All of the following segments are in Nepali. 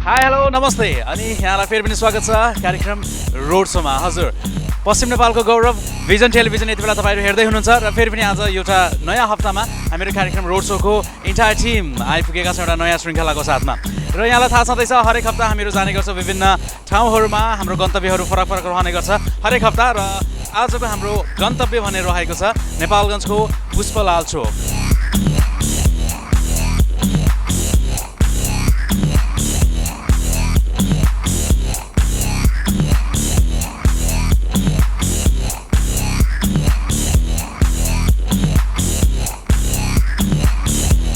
हाई हेलो नमस्ते अनि यहाँलाई फेरि पनि स्वागत छ कार्यक्रम रोड सोमा। हजुर, पश्चिम नेपालको गौरव भिजन टेलिभिजन यति बेला तपाईँहरू हेर्दै हुनुहुन्छ र फेरि पनि आज एउटा नयाँ हप्तामा हामीहरू कार्यक्रम रोड सोको इन्टायर टिम आइपुगेका छौँ एउटा नयाँ श्रृङ्खलाको साथमा। र यहाँलाई थाहा छँदैछ हरेक हप्ता हामीहरू जाने गर्छौँ विभिन्न ठाउँहरूमा। हाम्रो गन्तव्यहरू फरक फरक रहने गर्छ हरेक हप्ता र आजको हाम्रो गन्तव्य भनेर रहेको छ नेपालगञ्जको पुष्पलाल चोक।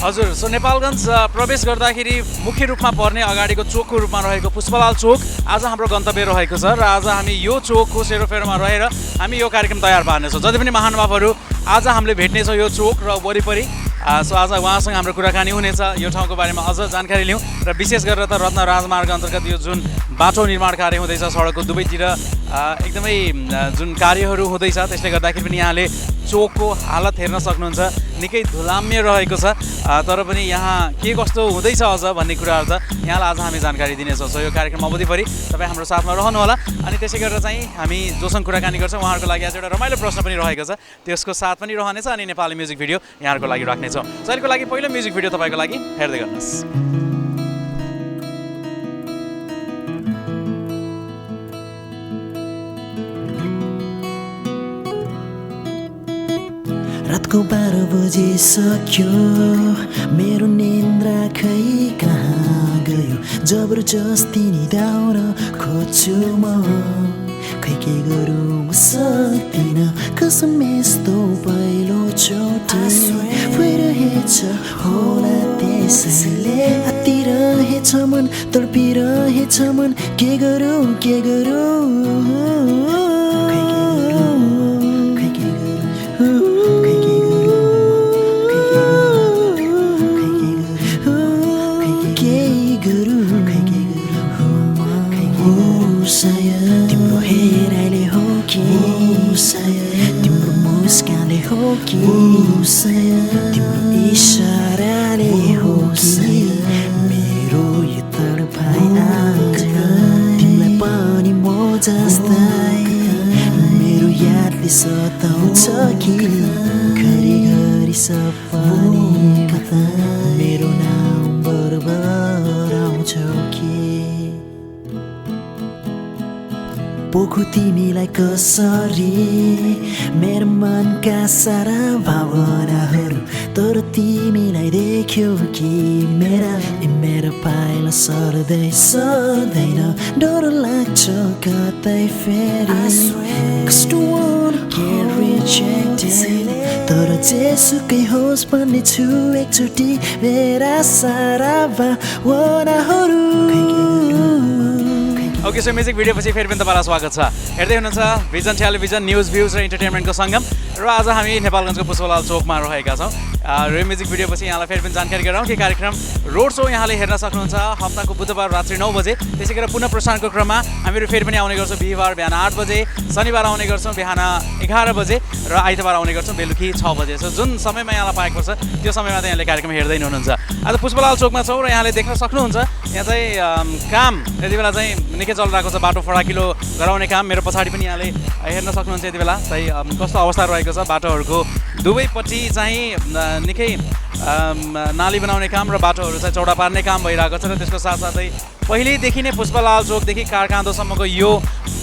हजुर, सो नेपालगञ्ज प्रवेश गर्दाखेरि मुख्य रूपमा पर्ने अगाडिको चोकको रूपमा रहेको पुष्पलाल चोक आज हाम्रो गन्तव्य रहेको छ र आज हामी यो चोकको सेरोफेरोमा रहेर हामी यो कार्यक्रम तयार पार्नेछौँ। जति पनि महानुभावहरू आज हामीले भेट्नेछौँ यो चोक र वरिपरि। सो आज उहाँसँग हाम्रो कुराकानी हुनेछ, यो ठाउँको बारेमा अझ जानकारी लिउँ र विशेष गरेर त रत्न राजमार्ग अन्तर्गत यो जुन बाटो निर्माण कार्य हुँदैछ सडकको दुवैतिर एकदमै जुन कार्यहरू हुँदैछ त्यसले गर्दाखेरि पनि यहाँले चोकको हालत हेर्न सक्नुहुन्छ, निकै धुलाम्य रहेको छ। तर पनि यहाँ के कस्तो हुँदैछ अझ भन्ने कुराहरू त यहाँलाई आज हामी जानकारी दिनेछौँ। सो यो कार्यक्रम अवधिभरि तपाईँ हाम्रो साथमा रहनुहोला। अनि त्यसै गरेर चाहिँ हामी जोसँग कुराकानी गर्छौँ उहाँहरूको लागि आज एउटा रमाइलो प्रश्न पनि रहेको छ, त्यसको साथ पनि रहनेछ अनि नेपाली म्युजिक भिडियो यहाँहरूको लागि राख्नेछौँ। सो अहिलेको लागि पहिलो म्युजिक भिडियो तपाईँको लागि हेर्दै गर्नुहोस्। रातको 12 बजिसक्यो, मेरो निन्द्रा खै कहाँ गयो। जबरजस्ती निदाउन खोज्छु म, खै के गरौँ म सक्दिनँ। कसम यस्तो पहिलो चोटि भइरहेछ होला, त्यसैले आत्तिरहेछ मन, तडपिरहेछ मन। के गरौँ के गरौँ तिम्रो हेराइले हो कि, तिम्रो मुस्कानले हो कि, तिम्रो इशाराले हो कि, मेरो यो तडपाइ आँखा तिमीलाई पनि म जस्तै मेरो यादले सताउँछ कि। घरिघरि सपनामा मेरो नाम बरबार आउँछौ कि। पोखु तिमीलाई कसरी मेरो मनका सारा भावनाहरू, तर तिमीलाई देख्यो कि मेरो पाइला सर्दै सर्दैन। डर लाग्छ कतै फेरि तर जेसुकै होस् भन्ने छु एकचोटि मेरा सारा भावनाहरू। ओके, सो म्युजिक भिडियो पछि फेरि पनि तपाईँलाई स्वागत छ। हेर्दै हुनुहुन्छ भिजन टेलिभिजन, न्युज भ्युज र इन्टरटेनमेन्टको सङ्गम। र आज हामी नेपालगञ्जको पुष्पलाल चोकमा रहेका छौँ। र म्युजिक भिडियो पछि यहाँलाई फेरि पनि जानकारी गराउँ कि कार्यक्रम रोड सो यहाँले हेर्न सक्नुहुन्छ हप्ताको बुधबार रात्रि 9 बजे। त्यसै गरेर पुनः प्रसारणको क्रममा हामीहरू फेरि पनि आउने गर्छौँ बिहिबार बिहान 8 बजे, शनिबार आउने गर्छौँ बिहान 11 बजे र आइतबार आउने गर्छौँ बेलुकी 6 बजे। सो जुन समयमा यहाँलाई पाएको पर्छ त्यो समयमा चाहिँ यहाँले कार्यक्रम हेर्दै हुनुहुन्छ। आज पुष्पलाल चोकमा छौँ र यहाँले देख्न सक्नुहुन्छ यहाँ चाहिँ काम यति बेला चाहिँ निकै चलिरहेको छ, बाटो फराकिलो गराउने काम। मेरो पछाडि पनि यहाँले हेर्न सक्नुहुन्छ यति बेला चाहिँ कस्तो अवस्था रहेको छ। बाटोहरूको दुवैपट्टि चाहिँ निकै नाली बनाउने काम र बाटोहरू चाहिँ चौडा पार्ने काम भइरहेको छ। र त्यसको साथसाथै पहिल्यैदेखि नै पुष्पलाल चोकदेखि कारकाँदोसम्मको यो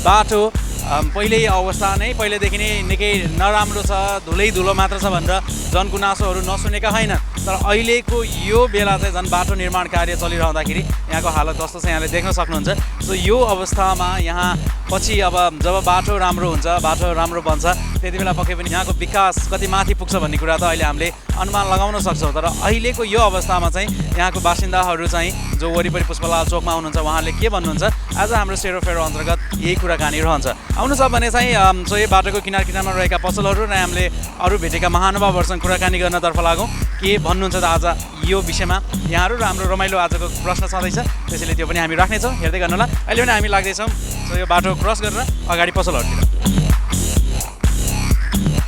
बाटो पहिल्यै अवस्था नै पहिल्यैदेखि नै निकै नराम्रो छ, धुलो मात्र छ भनेर जनगुनासोहरू नसुनेका होइन। तर अहिलेको यो बेला चाहिँ झन् बाटो निर्माण कार्य चलिरहँदाखेरि यहाँको हालत कस्तो छ यहाँले देख्न सक्नुहुन्छ। सो यो अवस्थामा यहाँ पछि अब जब बाटो राम्रो हुन्छ, बाटो राम्रो बन्छ, त्यति बेला पक्कै पनि यहाँको विकास कति माथि पुग्छ भन्ने कुरा त अहिले हामीले अनुमान लगाउन सक्छौँ। तर अहिलेको यो अवस्थामा चाहिँ यहाँको बासिन्दाहरू चाहिँ जो वरिपरि पुष्पलाल चोकमा हुनुहुन्छ उहाँहरूले के भन्नुहुन्छ, आज हाम्रो सेरोफेरो अन्तर्गत यही कुराकानी रहन्छ। आउनु छ भने चाहिँ सो यो बाटोको किनारमा रहेका पसलहरू र हामीले अरू भेटेका महानुभावहरूसँग कुराकानी गर्नतर्फ लागौँ। के भन्नुहुन्छ त आज यो विषयमा यहाँहरू र हाम्रो रमाइलो आजको प्रश्न छँदैछ, त्यसैले त्यो पनि हामी राख्नेछौँ। हेर्दै गर्नुहोला। अहिले पनि हामी लाग्दैछौँ सो यो बाटो क्रस गरेर अगाडि पसलहरूतिर।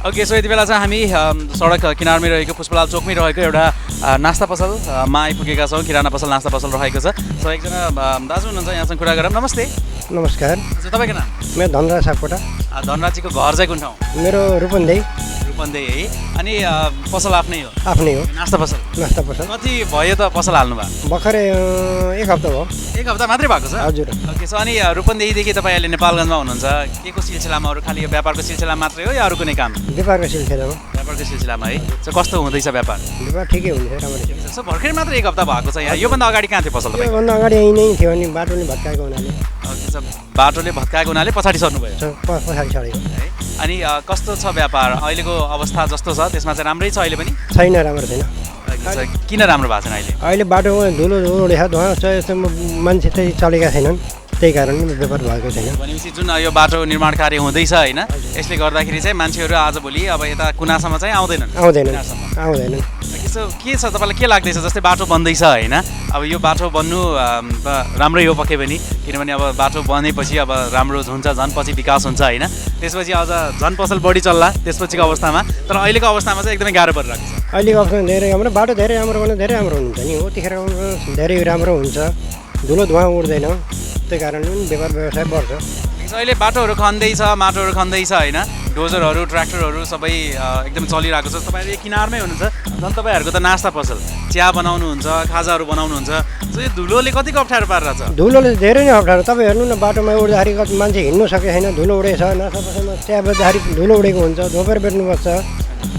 ओके, सो यति बेला चाहिँ हामी सडक किनारमै रहेको पुष्पलाल चोकमै रहेको एउटा नास्ता पसलमा आइपुगेका छौँ। किराना पसल नास्ता पसल रहेको छ। सो एकजना दाजु हुनुहुन्छ, यहाँसँग कुरा गरौँ। नमस्ते। नमस्कार, तपाईँको नाम? मेरो धनराज सापकोटा। धनराजीको घर चाहिँ कुन ठाउँ? मेरो रूपन्देही। रूपन्देही है। अनि पसल आफ्नै हो? आफ्नै हो। नास्ता पसल? नास्ता पसल। कति भयो त पसल हाल्नुभयो? भर्खरै 1 हप्ता भयो। 1 हप्ता मात्रै भएको छ? हजुर। ओके, सो अनि रूपन्देहीदेखि तपाईँ अहिले नेपालगञ्जमा हुनुहुन्छ, के को सिलसिलामा? अरू खालि यो व्यापारको सिलसिला मात्रै हो या अरू कुनै काम? व्यापारको सिलसिलामा। व्यापारको सिलसिलामा है। सो कस्तो हुँदैछ व्यापार? व्यापार ठिकै हुन्छ, राम्रै छ। सो भर्खरै मात्र 1 हप्ता भएको छ यहाँ। योभन्दा अगाडि कहाँ थियो पसल तपाईँ? योभन्दा अगाडि यहीँ नै थियो, अनि बाटोले भत्काएको हुनाले। ओके, सो बाटोले भत्काएको हुनाले पछाडि सर्नुभयो पछाडि सरेको है। अनि कस्तो छ व्यापार अहिलेको अवस्था जस्तो छ त्यसमा चाहिँ राम्रै छ अहिले पनि? छैन, राम्रो छैन। किन राम्रो भएको छैन अहिले? अहिले बाटोमा धुलो उडेछ, धुवा छ, यस्तो मान्छे चाहिँ चलेका छैनन्, त्यही कारण व्यापार भएको छैन। भनेपछि जुन यो बाटो निर्माण कार्य हुँदैछ होइन, यसले गर्दाखेरि चाहिँ मान्छेहरू आजभोलि अब यता कुनासम्म चाहिँ आउँदैनन्। के छ तपाईँलाई के लाग्दैछ? जस्तै बाटो बन्दैछ होइन, अब यो बाटो बन्नु राम्रै हो पक्कै पनि, किनभने अब बाटो बनेपछि अब राम्रो हुन्छ, झन् पछि विकास हुन्छ होइन, त्यसपछि अझ झन् पसल बढी चल्ला त्यसपछिको अवस्थामा। तर अहिलेको अवस्थामा चाहिँ एकदमै गाह्रो परिरहेको छ। अहिलेको अवस्थामा धेरै राम्रो, बाटो धेरै राम्रो भने धेरै राम्रो हुन्छ नि हो, त्यतिखेर धेरै राम्रो हुन्छ, धुलो धुवा उड्दैन, त्यही कारण व्यापार व्यवसाय बढ्छ। अहिले बाटोहरू खन्दैछ, माटोहरू खन्दैछ होइन, डोजरहरू ट्र्याक्टरहरू सबै एकदम चलिरहेको छ। तपाईँहरू किनारमै हुनुहुन्छ, झन् तपाईँहरूको त नास्ता पसल, चिया बनाउनुहुन्छ, खाजाहरू बनाउनुहुन्छ, सो यो धुलोले कतिको अप्ठ्यारो पारिरहेछ? धुलोले धेरै नै अप्ठ्यारो। तपाईँ हेर्नु न, बाटोमा उड्दाखेरि कति मान्छे हिँड्नु सकेको छैन, धुलो उडेछ। नास्ता पसलमा चिया बेच्दाखेरि धुलो उडेको हुन्छ, धोपेर बेच्नुपर्छ,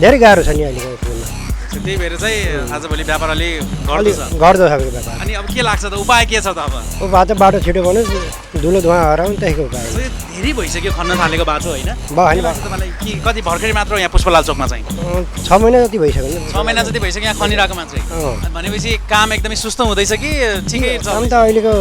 धेरै गाह्रो छ नि अहिलेको उसमा। त्यही भएर चाहिँ आजभोलि व्यापार अलि घट्दो छ व्यापार। अनि अब के लाग्छ त, उपाय के छ त अब? उपाय त बाटो छिटो बनोस्, धुलो धुवा हराउनु, त्यहीको उपाय। धेरै भइसक्यो खन्न थालेको बाटो होइन? भयो तपाईँलाई कि कति भर्खरै मात्र यहाँ पुष्पलाल चोकमा चाहिँ 6 महिना जति भइसक्यो नि। 6 महिना जति भइसक्यो यहाँ खनिरहेको मात्रै भनेपछि काम एकदमै सुस्त हुँदैछ कि ठिकै छ? काम त अहिलेको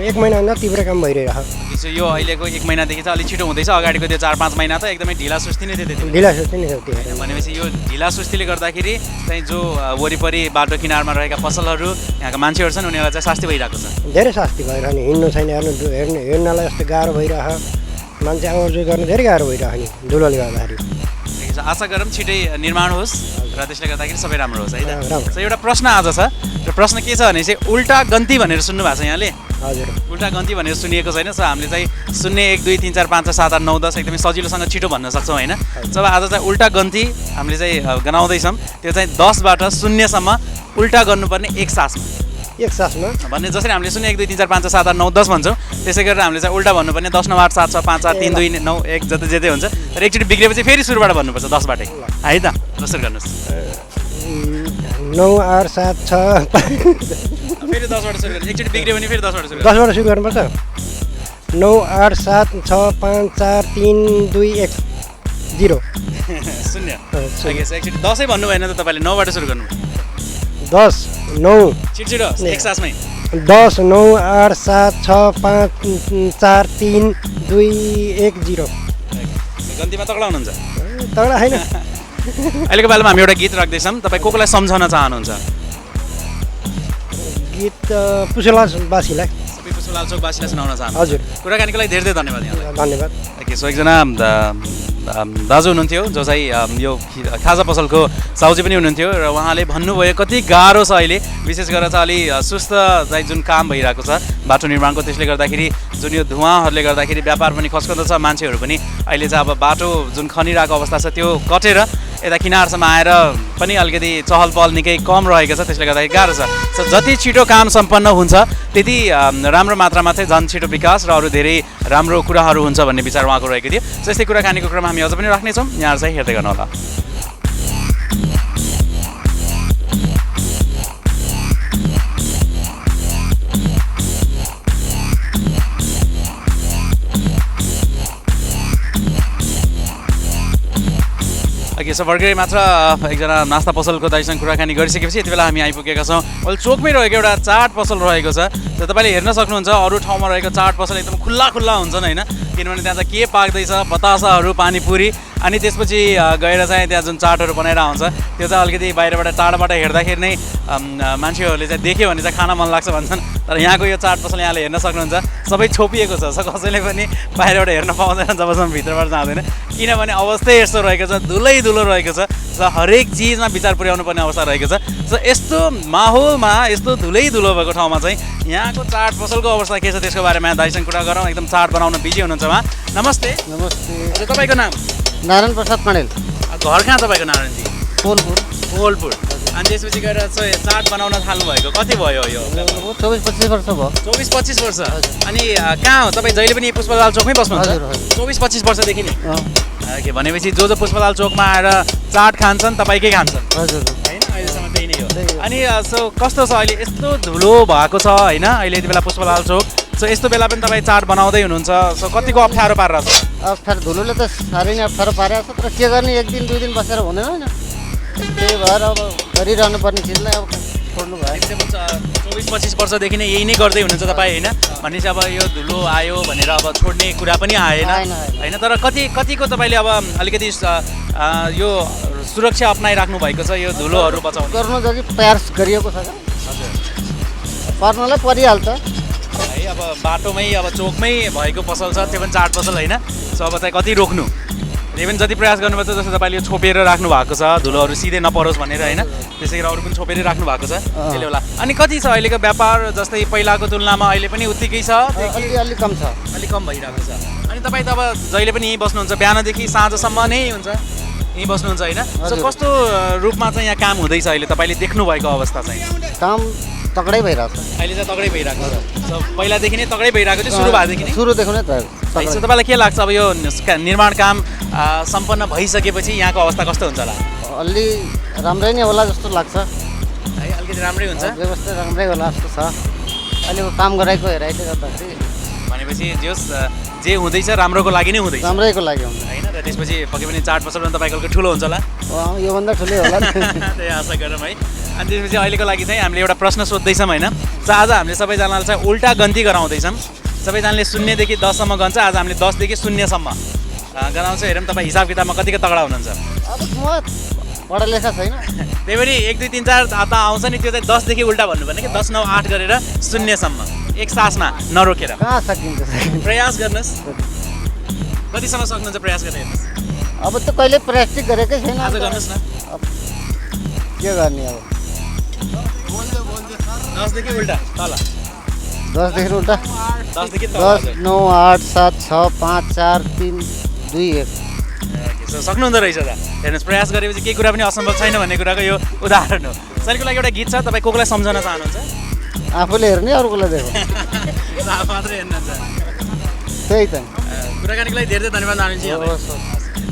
1 महिनाभन्दा तीव्र काम भइरहेको। यो अहिलेको 1 महिनादेखि चाहिँ अलिक छिटो हुँदैछ, अगाडिको त्यो 4-5 महिना त एकदमै ढिला सुस्ती नै थियो। ढिला सुस्ती नै थियो। भनेपछि यो ढिला सुस्तीले गर्दाखेरि चाहिँ जो वरिपरि बाटो किनारमा रहेका पसलहरू यहाँका मान्छेहरू छन् उनीहरूलाई चाहिँ शास्ति भइरहेको छ। धेरै शास्ति भइरहेको नि, हिँड्नु छैन, हेर्नलाई यस्तो गाह्रो भइरहेको, मान्छे आउजाउ गर्न धेरै गाह्रो भइरहेको नि धुलोले गर्दाखेरि। आशा गरौँ छिटै निर्माण होस् र त्यसले गर्दाखेरि सबै राम्रो होस् है त। राम्रो। एउटा प्रश्न आज छ, र प्रश्न के छ भने चाहिँ उल्टा गन्ती भनेर सुन्नु भएको छ यहाँले? हजुर। उल्टा गन्ती भनेर सुनिएको छैन। सो हामीले चाहिँ 0, 1, 2, 3, 4, 5, 6, 7, 8, 9, 10 एकदमै सजिलोसँग छिटो भन्न सक्छौँ होइन। जब आज चाहिँ उल्टा गन्ती हामीले चाहिँ गनाउँदैछौँ, त्यो चाहिँ 10बाट 0सम्म उल्टा गर्नुपर्ने एक सासमा भन्ने। जसरी हामीले 0, 1, 2, 3, 4, 5, 6, 7, 8, 9, 10 भन्छौँ, त्यसै गरेर हामीले चाहिँ उल्टा भन्नुपर्ने 10, 9, 8, 7, 6, 5, 4, 3, 2, 1, 9, 1 जति जेतै हुन्छ। तर एकचोटि बिग्रेपछि फेरि सुरुबाट भन्नुपर्छ 10बाटै है त। जसरी गर्नुहोस् 9, 8, 7, 6 फेरि 10बाट सुरु गर्नु। एकचोटि बिग्रियो भने फेरि 10बाट सुरु गर्नु। 10बाट सुरु गर्नुपर्छ। 9, 8, 7, 6, 5, 4, 3, 2, 1, 0 शून्य। एकचोटि 10 भन्नु भएन त तपाईँले, 9बाट सुरु गर्नु। 10, 9 छिटो एक सासमै 10, 9, 8, 7, 6, 5, 4, 3, 2, 1, 0। गन्तीमा तगडा हुनुहुन्छ? तगडा होइन। अहिलेको बेलामा हामी एउटा गीत राख्दैछौँ, तपाईँ को कोलाई सम्झाउन चाहनुहुन्छ? गीत पुष्पलालवासीलाई, सबै पुष्पलाल चोकवासीलाई सुनाउन चाहनुहुन्छ? हजुर। कुराकानीको लागि धेरै धेरै धन्यवाद यहाँलाई। धन्यवाद। ओके, सो एकजना दाजु हुनुहुन्थ्यो जो चाहिँ यो खाजा पसलको साउजी पनि हुनुहुन्थ्यो, र उहाँले भन्नुभयो कति गाह्रो छ अहिले, विशेष गरेर चाहिँ अलि सुस्त चाहिँ जुन काम भइरहेको छ बाटो निर्माणको, त्यसले गर्दाखेरि जुन यो धुवाँहरूले गर्दाखेरि व्यापार पनि खस्कँदो छ, मान्छेहरू पनि अहिले चाहिँ अब बाटो जुन खनिरहेको अवस्था छ त्यो कटेर यता किनारसम्म आएर पनि अलिकति चहल पहल निकै कम रहेको छ, त्यसले गर्दाखेरि गाह्रो छ। सो जति छिटो काम सम्पन्न हुन्छ त्यति राम्रो मात्रामा चाहिँ झन् छिटो विकास र अरू धेरै राम्रो कुराहरू हुन्छ भन्ने विचार उहाँको रहेको थियो। सो यस्तै कुराकानीको क्रममा हामी अझ पनि राख्नेछौँ, यहाँ चाहिँ हेर्दै गर्नुहोला। ओके, सो भर्खरै मात्र एकजना नास्ता पसलको दाइसँग कुराकानी गरिसकेपछि यति बेला हामी आइपुगेका छौँ। अहिले चोकमै रहेको एउटा चाट पसल रहेको छ। त तपाईँले हेर्न सक्नुहुन्छ अरू ठाउँमा रहेको चाट पसल एकदम खुल्ला हुन्छन् होइन, किनभने त्यहाँ चाहिँ के पाक्दैछ, बतासाहरू, पानीपुरी अनि त्यसपछि गएर चाहिँ त्यहाँ जुन चाटहरू बनाएर आउँछ त्यो चाहिँ अलिकति बाहिरबाट टाढाबाट हेर्दाखेरि नै मान्छेहरूले चाहिँ देख्यो भने चाहिँ खान मन लाग्छ भन्छन्। तर यहाँको यो चाट पसल यहाँले हेर्न सक्नुहुन्छ सबै छोपिएको छ, कसैले पनि बाहिरबाट हेर्न पाउँदैन जबसम्म भित्रबाट जाँदैन, किनभने अवस्थै यस्तो रहेको छ, धुलै धुलो रहेको छ। हरेक चिजमा विचार पुर्याउनु पर्ने अवस्था रहेको छ। यस्तो माहौलमा यस्तो धुलै धुलो भएको ठाउँमा चाहिँ यहाँको चाट पसलको अवस्था के छ त्यसको बारेमा दाइसँग कुरा गरौँ। एकदम चाट बनाउन बिजी हुनुहुन्छ उहाँ। नमस्ते। नमस्ते। तपाईँको नाम? नारायण प्रसाद कणेल। घर कहाँ तपाईँको नारायणजी? कोलपुर। अनि त्यसपछि गएर चाहिँ चाट बनाउन थाल्नु भएको कति भयो यो? 24-25 वर्ष भयो। 24-25 वर्ष। अनि कहाँ हो तपाईँ? जहिले पनि पुष्पलाल चोकमै बस्नुहुन्छ? 24-25 वर्षदेखि नै? ओके, भनेपछि जो पुष्पलाल चोकमा आएर चाट खान्छन् तपाईँकै खान्छन्? हजुर। होइन, अहिलेसम्म त्यही नै हो। अनि कस्तो छ अहिले? यस्तो धुलो भएको छ होइन अहिले यति बेला पुष्पलाल चोक। यस्तो बेला पनि तपाईँ चाट बनाउँदै हुनुहुन्छ, कतिको अप्ठ्यारो पारेर छ? अप्ठ्यारो धुलोले त साह्रै नै अप्ठ्यारो पारेको छ, तर के गर्ने, 1 दिन 2 दिन बसेर हुँदैन होइन। त्यही भएर अब गरिरहनु पर्ने चिजलाई अब छोड्नु भयो। 24-25 वर्षदेखि नै यही नै गर्दै हुनुहुन्छ तपाईँ होइन? भनेपछि अब यो धुलो आयो भनेर अब छोड्ने कुरा पनि आएन होइन? तर कतिको तपाईँले अब अलिकति यो सुरक्षा अप्नाइराख्नु भएको छ यो धुलोहरू बचाउनु? गर्नु जति प्रयास गरिएको छ। हजुर, पर्नलाई परिहाल्छ है। अब बाटोमै अब चोकमै भएको पसल छ, त्यो पनि चाट पसल होइन? अब चाहिँ कति रोक्नु, त्यही पनि जति प्रयास गर्नुपर्छ। जस्तो तपाईँले यो छोपेर राख्नु भएको छ, धुलोहरू सिधै नपरोस् भनेर होइन? त्यसै गरी अरू पनि छोपेरै राख्नु भएको छ त्यसले होला। अनि कति छ अहिलेको व्यापार? जस्तै पहिलाको तुलनामा अहिले पनि उत्तिकै छ? अलिक कम छ। अलिक कम भइरहेको छ। अनि तपाईँ त अब जहिले पनि यहीँ बस्नुहुन्छ, बिहानदेखि साँझसम्म नै हुन्छ यहीँ बस्नुहुन्छ होइन? कस्तो रूपमा चाहिँ यहाँ काम हुँदैछ अहिले तपाईँले देख्नुभएको अवस्था चाहिँ? काम तगडै भइरहेको छ अहिले चाहिँ तगडै भइरहेको छ। पहिलादेखि नै तगडै भइरहेको थियो, सुरु भएदेखि नै? सुरुदेखि नै त। तपाईँलाई के लाग्छ अब यो निर्माण काम सम्पन्न भइसकेपछि यहाँको अवस्था कस्तो हुन्छ होला? अलि राम्रै नै होला जस्तो लाग्छ है, अलिकति राम्रै हुन्छ, व्यवस्था राम्रै होला जस्तो छ। अहिले काम गराएको हेराइले गर्दाखेरि भनेपछि जे हुँदैछ राम्रोको लागि नै हुँदैछ, राम्रैको लागि हुन्छ होइन? र त्यसपछि पक्कै पनि चाट पसल पनि तपाईँको ठुलो हुन्छ होला? योभन्दा ठुलै होला नि। त्यही आशा गरौँ है। अनि त्यसपछि अहिलेको लागि चाहिँ हामीले एउटा प्रश्न सोध्दैछौँ होइन? आज हामीले सबैजनालाई चाहिँ उल्टा गन्ती गराउँदैछौँ। सबैजनाले 0देखि 10सम्म गन्छ, आज हामीले 10देखि 0सम्म गराउँछौँ। हेरौँ तपाईँ हिसाब किताबमा कतिको तगडा हुनुहुन्छ। अब म पढा लेखा छैन, त्यही पनि 1 2 3 4 आता आउँछ नि, त्यो चाहिँ 10देखि उल्टा भन्नुपर्ने कि 10 9 8 गरेर 0सम्म एक सासमा नरोकेर कहाँ सकिन्छ। प्रयास गर्नुहोस्। कतिसम्म सक्नुहुन्छ प्रयास गरेर हेर्नुहोस्। अब त कहिले प्रयास गरेकै छैन, आज गर्नुहोस् न। के गर्ने अब? 10देखि उल्टा तल, 10देखि उल्टा 10देखि 10 9 8 7 6 5 4 3 2 1। सक्नुहुँदो रहेछ त। हेर्नुहोस्, प्रयास गरेपछि केही कुरा पनि असम्भव छैन भन्ने कुराको यो उदाहरण हो। साइलको लागि एउटा गीत छ, तपाईँ कोलाई सम्झाउन चाहनुहुन्छ? आफूले हेर्ने अरूकोलाई देख्नु मात्रै हेर्नुहुन्छ। त्यही त। कुराकानीको लागि धेरै धेरै धन्यवाद नारायणजी।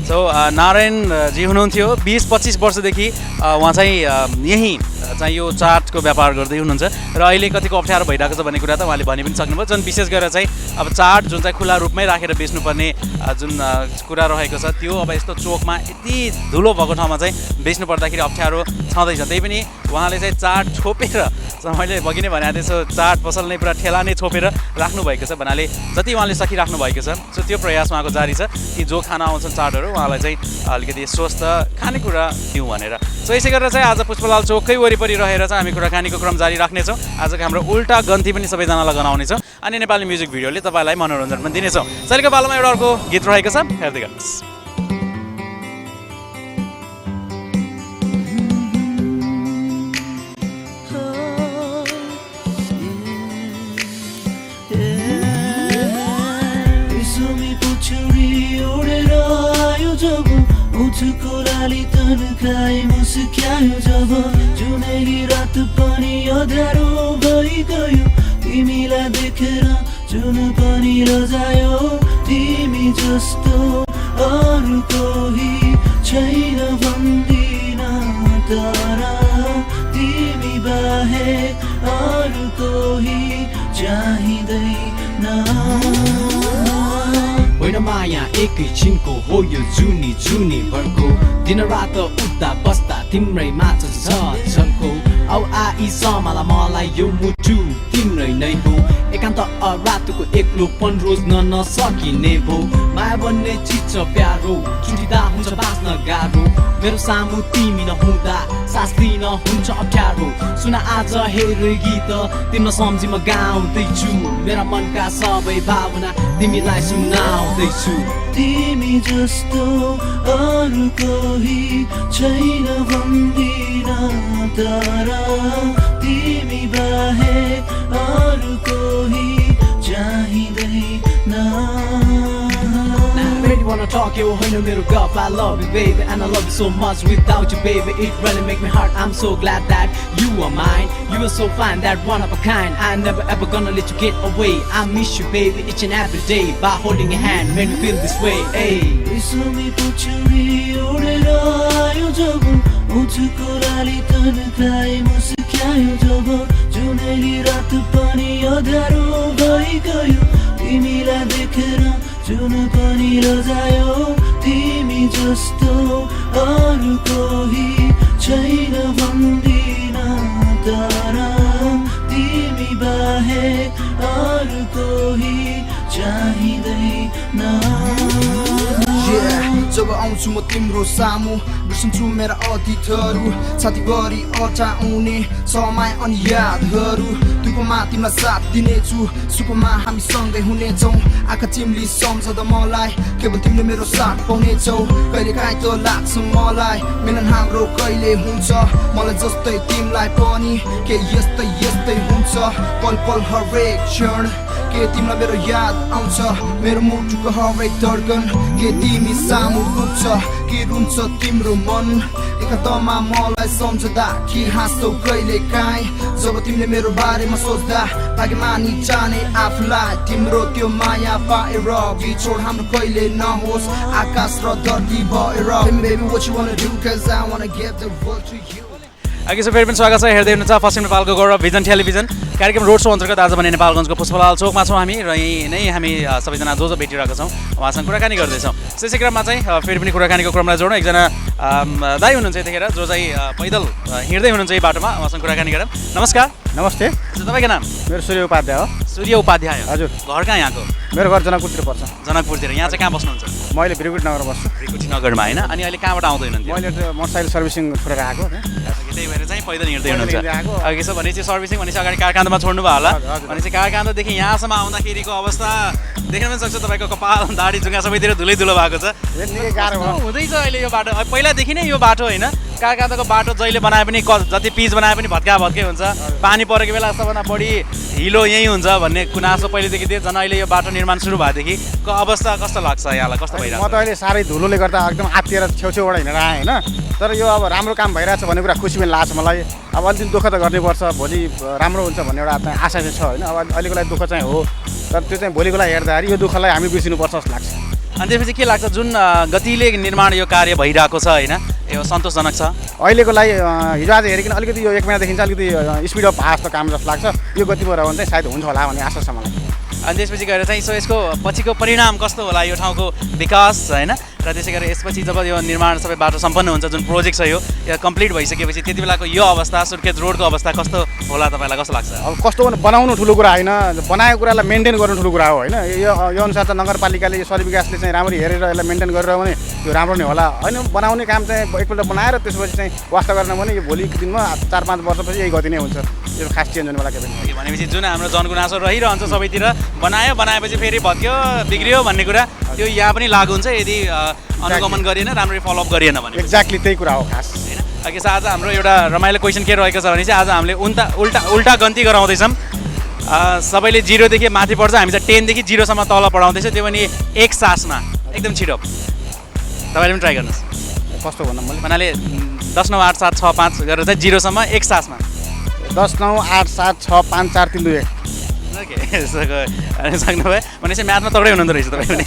सो नारायणजी हुनुहुन्थ्यो 20-25 वर्षदेखि उहाँ चाहिँ यहीँ चाहिँ यो चाटको व्यापार गर्दै हुनुहुन्छ र अहिले कतिको अप्ठ्यारो भइरहेको छ भन्ने कुरा त उहाँले भनि पनि सक्नुभयो। जुन विशेष गरेर चाहिँ अब चाट जुन चाहिँ खुला रूपमै राखेर बेच्नुपर्ने जुन कुरा रहेको छ त्यो अब यस्तो चोकमा यति धुलो भएको ठाउँमा चाहिँ बेच्नु पर्दाखेरि अप्ठ्यारो छँदैछ। त्यही पनि उहाँले चाहिँ चाट छोपेर, मैले अघि नै भनेको थिएँ, सो चाट पसल नै पुरा ठेला नै छोपेर राख्नु भएको छ भन्नाले जति उहाँले सकिराख्नु भएको छ। सो त्यो प्रयास उहाँको जारी छ कि जो खाना आउँछन् चाटहरू उहाँलाई चाहिँ अलिकति स्वस्थ खानेकुरा दिउँ भनेर। सो यसै गरेर चाहिँ आज पुष्पलाल चोककै वरिपरि रहेर चाहिँ हामी कुराकानीको क्रम जारी राख्नेछौँ। आजको हाम्रो उल्टा गन्ती पनि सबैजनालाई गनाउनेछौँ अनि नेपाली म्युजिक भिडियोले तपाईँलाई मनोरञ्जन पनि दिनेछौँ। शैलीको पालोमा एउटा अर्को गीत रहेको छ, हेर्दै गर्नुहोस्। कोराली तन्काए मुस्क्यायो जब जुनेली रात पनि अँध्यारो भइगयो तिमीलाई देखेर जुन पनि रजायो तिमी जस्तो अरू कोही छैन भन्दिन तर तिमी बाहेक अरू कोही चाहिँदैन। होइन माया एकैछिनको हो यो जुनी जुनी भरको दिन रात उठ्दा बस्दा तिम्रै मात्र छ झल्को औ आई समाला मलाई यो मुटु तिम्रै नै हो एकान्त रातको एक्लोपन रोज्न नसकिने भो माया भन्ने चिज छ प्यारो छुटिँदा हुन्छ बाँच्न गाह्रो मेरो सामु तिमी नहुँदा सास दिन हुन्छ अप्ठ्यारो सुन आज हेर गीत तिम्रो सम्झी म गाउँदैछु मेरा मनका सबै भावना तिमीलाई सुनाउँदैछु तिमी जस्तो अरू कोही छैन भन्दिन तर तिमी बाहेक अरू कोही चाहिँदैन Really wanna talk you होइन मेरो gulf I love you baby and I love you so much without you baby it really make me hurt I'm so glad that you are mine you are so fine that one of a kind I never ever gonna let you get away I miss you baby each and every day by holding your hand made me feel this way hey रेशमी पुच्छौरी उडेर आयो जब उठको लाली तन्काई मुस्क्यायो जब जुनेली रात पनि अँध्यारो भइगयो तिमीलाई देखेर जुन पनि रजायो तिमी जस्तो अरू कोही छैन भन्दिन तर तिमी बाहेक अरू कोही चाहिँदैन जब आउँछु म तिम्रो सामु बिर्सन्छु मेरा अतीतहरू साथीभरि अटाउने समय अनि यादहरू दुःखमा तिमीलाई साथ दिनेछु सुखमा हामी सँगै हुनेछौँ आँखा चिम्ली सम्झँदा मलाई केवल तिमीले मेरो साथ पाउनेछौ कहिले काहीँ त लाग्छ मलाई मिलन हाम्रो कहिले हुन्छ मलाई जस्तै तिमीलाई पनि के यस्तै यस्तै हुन्छ पल पल हरेक क्षण के तिमीलाई मेरो याद आउँछ मेरो मुटुको हरेक धड्कन के तिमी सामु रुन्छ के रुन्छ तिम्रो मन एकान्तमा मलाई सम्झदा कि हाँस्छौ कहिले काहीँ जब तिमीले मेरो बारेमा सोच्दा भाग्य मानि जाने आफूलाई तिम्रो त्यो माया पाएर बिछोड हाम्रो कहिले नहोस् आकाश र धरती भएर Baby what you wanna do cause I wanna give the world to you अघि फेरि पनि स्वागत छ हेर्दै हुनुहुन्छ पश्चिम नेपालको गौरव भिजन टेलिभिजन कार्यक्रम रोड सो अन्तर्गत आज भने नेपालगञ्जको पुष्पलाल चोकमा छौँ हामी र यहीँ नै हामी सबैजना जो भेटिरहेका छौँ उहाँसँग कुराकानी गर्दैछौँ त्यसै क्रममा चाहिँ फेरि पनि कुराकानीको क्रमलाई जोडौँ एकजना दाइ हुनुहुन्छ यतिखेर जो चाहिँ पैदल हिँड्दै हुनुहुन्छ यही बाटोमा उहाँसँग कुराकानी गरौँ नमस्कार नमस्ते तपाईँको नाम मेरो सूर्य उपाध्याय हो सूर्य उपाध्याय हजुर घर कहाँ यहाँको मेरो घर जनकपुरतिर पर्छ जनकपुरतिर यहाँ चाहिँ कहाँ बस्नुहुन्छ मैले भिरकुट नगर बस्छु त्रिकुटी नगरमा होइन अनि अहिले कहाँबाट आउँदै हुनुहुन्थ्यो मैले मोटरसाइकल सर्भिसिङ छोडेर आएको त्यही भएर चाहिँ पैदल हिँड्दै हुनुहुन्छ अघि छ भनेपछि सर्भिसिङ भनेपछि अगाडि कारखानामा छोड्नु भयो होला भनेपछि कारखानादेखि यहाँसम्म आउँदाखेरिको अवस्था देख्न पनि सक्छ तपाईँको कपाल दाढी जुङ्गा सबैतिर धुलै धुलो भएको छ हुँदैछ अहिले यो बाटो पहिलादेखि नै यो बाटो होइन कारखानाको बाटो जहिले बनाए पनि जति पिच बनाए पनि भत्का भत्कै हुन्छ पानी परेको बेला सबभन्दा बढी हिलो यहीँ हुन्छ भन्ने गुनासो पहिलेदेखि थियो झन् अहिले यो बाटो निर्माण सुरु भएदेखिको अवस्था कस्तो लाग्छ यहाँलाई कस्तो भइरहेको म त अहिले साह्रै धुलोले गर्दा एकदम आत्तिएर छेउछेउबाट हिँडेर आएँ होइन तर यो अब राम्रो काम भइरहेछ भन्ने कुरा खुसी पनि लाग्छ मलाई अब अलिकति दुःख त गर्नुपर्छ भोलि राम्रो हुन्छ भन्ने एउटा आशा चाहिँ छ होइन अब अहिलेको लागि दुःख चाहिँ हो तर त्यो चाहिँ भोलिको लागि हेर्दाखेरि यो दुःखलाई हामी बिर्सिनुपर्छ जस्तो लाग्छ अनि त्यसपछि के लाग्छ जुन गतिले निर्माण यो कार्य भइरहेको छ होइन यो सन्तोषजनक छ अहिलेको लागि हिजो आज हेरिकन अलिकति यो एक महिनादेखि चाहिँ अलिकति स्पिड अफ भए जस्तो काम जस्तो लाग्छ यो गतिमा रह्यो भने चाहिँ सायद हुन्छ होला भन्ने आशा छ मलाई अनि त्यसपछि गएर चाहिँ यसको पछिको परिणाम कस्तो होला यो ठाउँको विकास होइन र त्यसै गरेर यसपछि जब यो निर्माण सबै बाटो सम्पन्न हुन्छ जुन प्रोजेक्ट छ यो कम्प्लिट भइसकेपछि त्यति बेलाको यो अवस्था सुर्खेत रोडको अवस्था कस्तो होला तपाईँलाई कस्तो लाग्छ अब कस्तो बनाउनु ठुलो कुरा होइन बनाएको कुरालाई मेन्टेन गर्नु ठुलो कुरा हो होइन यो अनुसार चाहिँ नगरपालिकाले यो शहरी विकासले चाहिँ राम्ररी हेरेर यसलाई मेन्टेन गरेर भने यो राम्रो नै होला होइन बनाउने काम चाहिँ एकपल्ट बनाएर त्यसपछि चाहिँ वास्ता गर्न भने यो भोलिको दिनमा 4-5 वर्षपछि यही गति नै हुन्छ यो खास चेन्ज हुनेवाला के पनि भनेपछि जुन हाम्रो जनगुनासो रहिरहन्छ सबैतिर बनाएपछि फेरि भत्क्यो बिग्रियो भन्ने कुरा त्यो यहाँ पनि लागु हुन्छ यदि अनुगमन गरिएन राम्ररी फलोअप गरिएन भने एक्ज्याक्टली त्यही कुरा हो खास होइन अघि आज हाम्रो एउटा रमाइलो क्वेसन के रहेको छ भने चाहिँ आज हामीले उल्टा गन्ती गराउँदैछौँ सबैले 0देखि माथि पढ्छ हामी चाहिँ 10 देखि 0 सम्म तल पढाउँदैछौँ त्यो पनि एक सासमा एकदम छिटो तपाईँले पनि ट्राई गर्नुहोस् कस्तो भन्नु मैले भन्नाले 10 9 8 7 6 5 गरेर चाहिँ 0 सम्म एक सासमा 10 9 8 7 6 5 4 3 2 1 ओके सक्नुभयो भनेपछि म्याथमा तगडै हुनुहुँदो रहेछ तपाईँ पनि